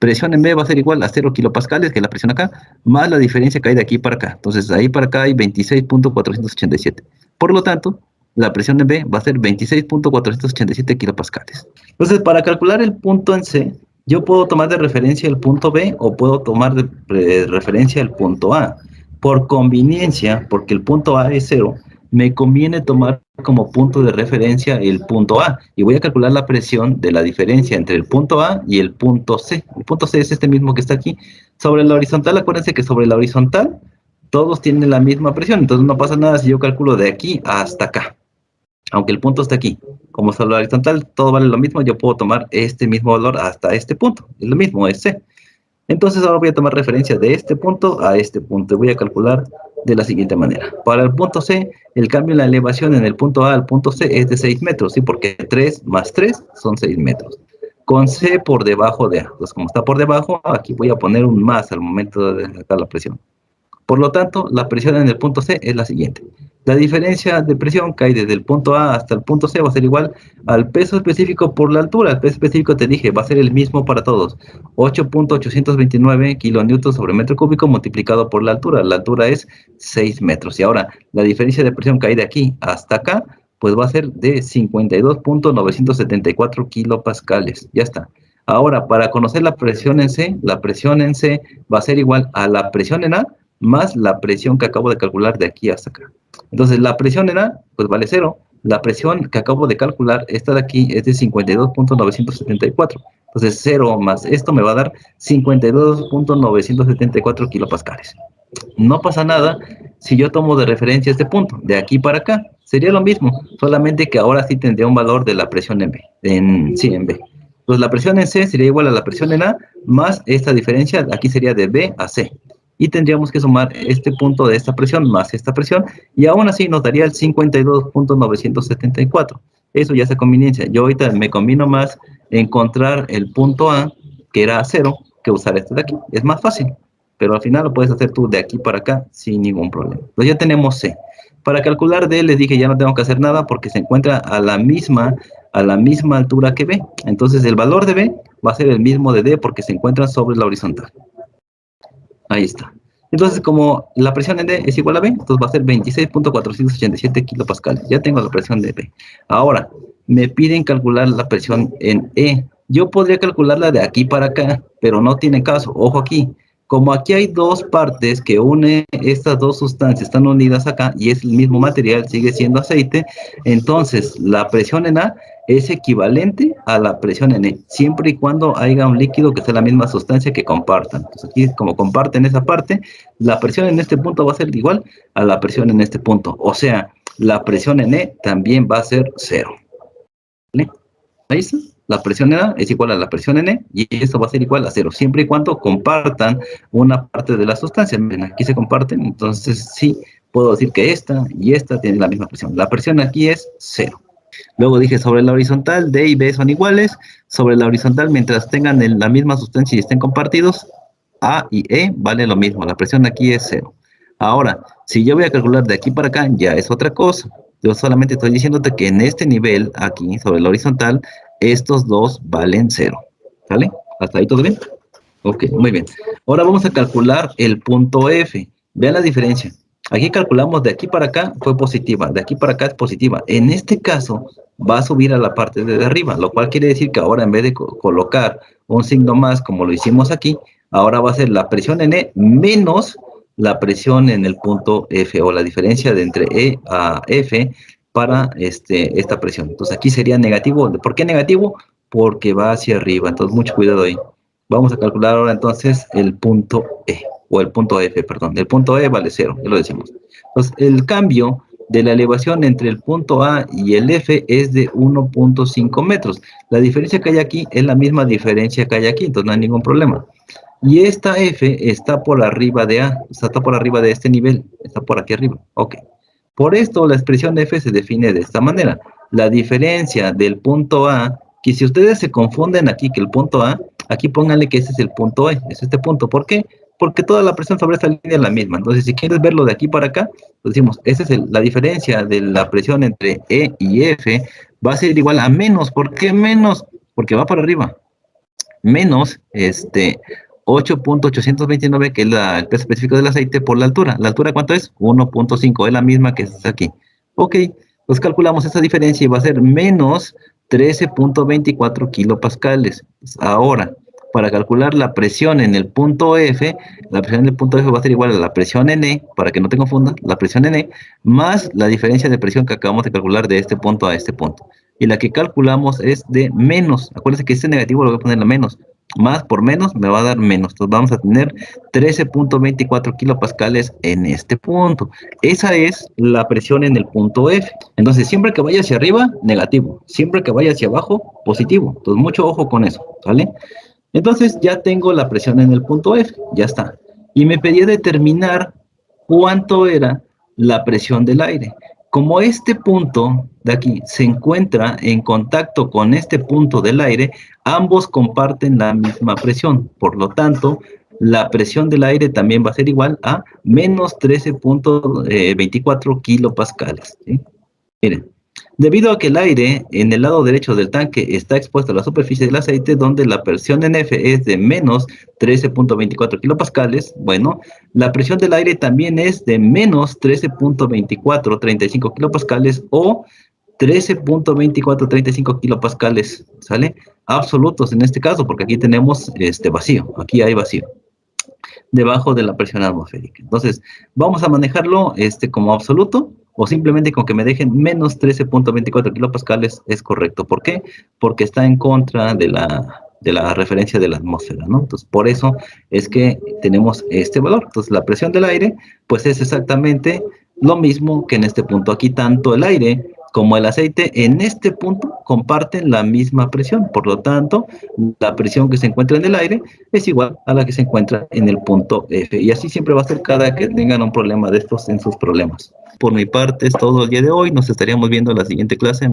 Presión en B va a ser igual a 0 kilopascales, que es la presión acá, más la diferencia que hay de aquí para acá. Entonces ahí para acá hay 26.487. Por lo tanto, la presión en B va a ser 26.487 kilopascales. Entonces, para calcular el punto en C, yo puedo tomar de referencia el punto B o puedo tomar de referencia el punto A. Por conveniencia, porque el punto A es 0, me conviene tomar como punto de referencia el punto A y voy a calcular la presión de la diferencia entre el punto A y el punto C. El punto C es este mismo que está aquí. Sobre la horizontal, acuérdense que sobre la horizontal todos tienen la misma presión, entonces no pasa nada si yo calculo de aquí hasta acá. Aunque el punto está aquí, como sobre la horizontal todo vale lo mismo, yo puedo tomar este mismo valor hasta este punto, es lo mismo, es C. Entonces ahora voy a tomar referencia de este punto a este punto y voy a calcular de la siguiente manera. Para el punto C, el cambio en la elevación en el punto A al punto C es de 6 metros, ¿sí? Porque 3 más 3 son 6 metros. Con C por debajo de A. Entonces, como está por debajo, aquí voy a poner un más al momento de sacar la presión. Por lo tanto, la presión en el punto C es la siguiente. La diferencia de presión que hay desde el punto A hasta el punto C va a ser igual al peso específico por la altura. El peso específico, te dije, va a ser el mismo para todos. 8.829 kilonewtons sobre metro cúbico multiplicado por la altura. La altura es 6 metros. Y ahora, la diferencia de presión que hay de aquí hasta acá, pues va a ser de 52.974 kilopascales. Ya está. Ahora, para conocer la presión en C va a ser igual a la presión en A más la presión que acabo de calcular de aquí hasta acá. Entonces, la presión en A, pues vale 0. La presión que acabo de calcular, esta de aquí, es de 52.974. Entonces, 0 más esto me va a dar 52.974 kilopascales. No pasa nada si yo tomo de referencia este punto, de aquí para acá. Sería lo mismo, solamente que ahora sí tendría un valor de la presión en B. En B. Pues la presión en C sería igual a la presión en A, más esta diferencia, aquí sería de B a C. Y tendríamos que sumar este punto de esta presión más esta presión, y aún así nos daría el 52.974. Eso ya es a conveniencia. Yo ahorita me convino más encontrar el punto A, que era 0, que usar este de aquí. Es más fácil, pero al final lo puedes hacer tú de aquí para acá sin ningún problema. Pues ya tenemos C. Para calcular D, les dije ya no tengo que hacer nada porque se encuentra a la misma altura que B. Entonces el valor de B va a ser el mismo de D porque se encuentra sobre la horizontal. Ahí está. Entonces, como la presión en D es igual a B, entonces va a ser 26.487 kilopascales. Ya tengo la presión de B. Ahora, me piden calcular la presión en E. Yo podría calcularla de aquí para acá, pero no tiene caso. Ojo aquí. Como aquí hay dos partes que unen estas dos sustancias, están unidas acá y es el mismo material, sigue siendo aceite, entonces la presión en A es equivalente a la presión en E, siempre y cuando haya un líquido que sea la misma sustancia que compartan. Entonces aquí, como comparten esa parte, la presión en este punto va a ser igual a la presión en este punto. O sea, la presión en E también va a ser 0. ¿Vale? Ahí está. La presión en A es igual a la presión en E y esto va a ser igual a 0, siempre y cuando compartan una parte de la sustancia. Miren, aquí se comparten, entonces sí, puedo decir que esta y esta tienen la misma presión. La presión aquí es 0. Luego dije, sobre la horizontal, D y B son iguales. Sobre la horizontal, mientras tengan la misma sustancia y estén compartidos, A y E vale lo mismo. La presión aquí es 0. Ahora, si yo voy a calcular de aquí para acá, ya es otra cosa. Yo solamente estoy diciéndote que en este nivel, aquí, sobre la horizontal, estos dos valen 0. ¿Vale? ¿Hasta ahí todo bien? Ok, muy bien. Ahora vamos a calcular el punto F. Vean la diferencia. Aquí calculamos de aquí para acá fue positiva, de aquí para acá es positiva. En este caso va a subir a la parte de arriba, lo cual quiere decir que ahora en vez de colocar un signo más como lo hicimos aquí, ahora va a ser la presión en E menos la presión en el punto F, o la diferencia de entre E a F para esta presión. Entonces aquí sería negativo. ¿Por qué negativo? Porque va hacia arriba. Entonces mucho cuidado ahí. Vamos a calcular ahora entonces el punto E, o el punto F, perdón. El punto E vale 0, ya lo decimos. Entonces el cambio de la elevación entre el punto A y el F es de 1.5 metros. La diferencia que hay aquí es la misma diferencia que hay aquí, entonces no hay ningún problema. Y esta F está por arriba de A, o sea, está por arriba de este nivel, está por aquí arriba. Ok. Por esto, la expresión F se define de esta manera. La diferencia del punto A, que si ustedes se confunden aquí que el punto A, aquí pónganle que ese es el punto E, es este punto. ¿Por qué? Porque toda la presión sobre esta línea es la misma. Entonces, si quieres verlo de aquí para acá, pues decimos, esa es la diferencia de la presión entre E y F, va a ser igual a menos. ¿Por qué menos? Porque va para arriba. Menos 8.829, que es el peso específico del aceite, por la altura. ¿La altura cuánto es? 1.5, es la misma que está aquí. Ok, pues calculamos esa diferencia y va a ser menos 13.24 kilopascales. Ahora, para calcular la presión en el punto F, la presión en el punto F va a ser igual a la presión en E, para que no te confundas, la presión en E, más la diferencia de presión que acabamos de calcular de este punto a este punto. Y la que calculamos es de menos. Acuérdense que este negativo lo voy a poner a menos. Más por menos me va a dar menos. Entonces vamos a tener 13.24 kilopascales en este punto. Esa es la presión en el punto F. Entonces siempre que vaya hacia arriba, negativo. Siempre que vaya hacia abajo, positivo. Entonces mucho ojo con eso, ¿vale? Entonces ya tengo la presión en el punto F, ya está. Y me pedía determinar cuánto era la presión del aire. Como este punto de aquí se encuentra en contacto con este punto del aire, ambos comparten la misma presión. Por lo tanto, la presión del aire también va a ser igual a menos 13.24 kilopascales. ¿Sí? Miren. Debido a que el aire en el lado derecho del tanque está expuesto a la superficie del aceite, donde la presión en F es de menos 13.24 kilopascales, bueno, la presión del aire también es de menos 13.2435 kilopascales o 13.2435 kilopascales, ¿sale? Absolutos en este caso, porque aquí tenemos vacío, aquí hay vacío debajo de la presión atmosférica. Entonces, vamos a manejarlo como absoluto o simplemente con que me dejen menos 13.24 kilopascales es correcto. ¿Por qué? Porque está en contra de la referencia de la atmósfera, ¿no? Entonces, por eso es que tenemos este valor. Entonces, la presión del aire, pues es exactamente lo mismo que en este punto. Aquí tanto el aire como el aceite en este punto comparten la misma presión. Por lo tanto, la presión que se encuentra en el aire es igual a la que se encuentra en el punto F. Y así siempre va a ser cada que tengan un problema de estos en sus problemas. Por mi parte es todo el día de hoy. Nos estaríamos viendo en la siguiente clase.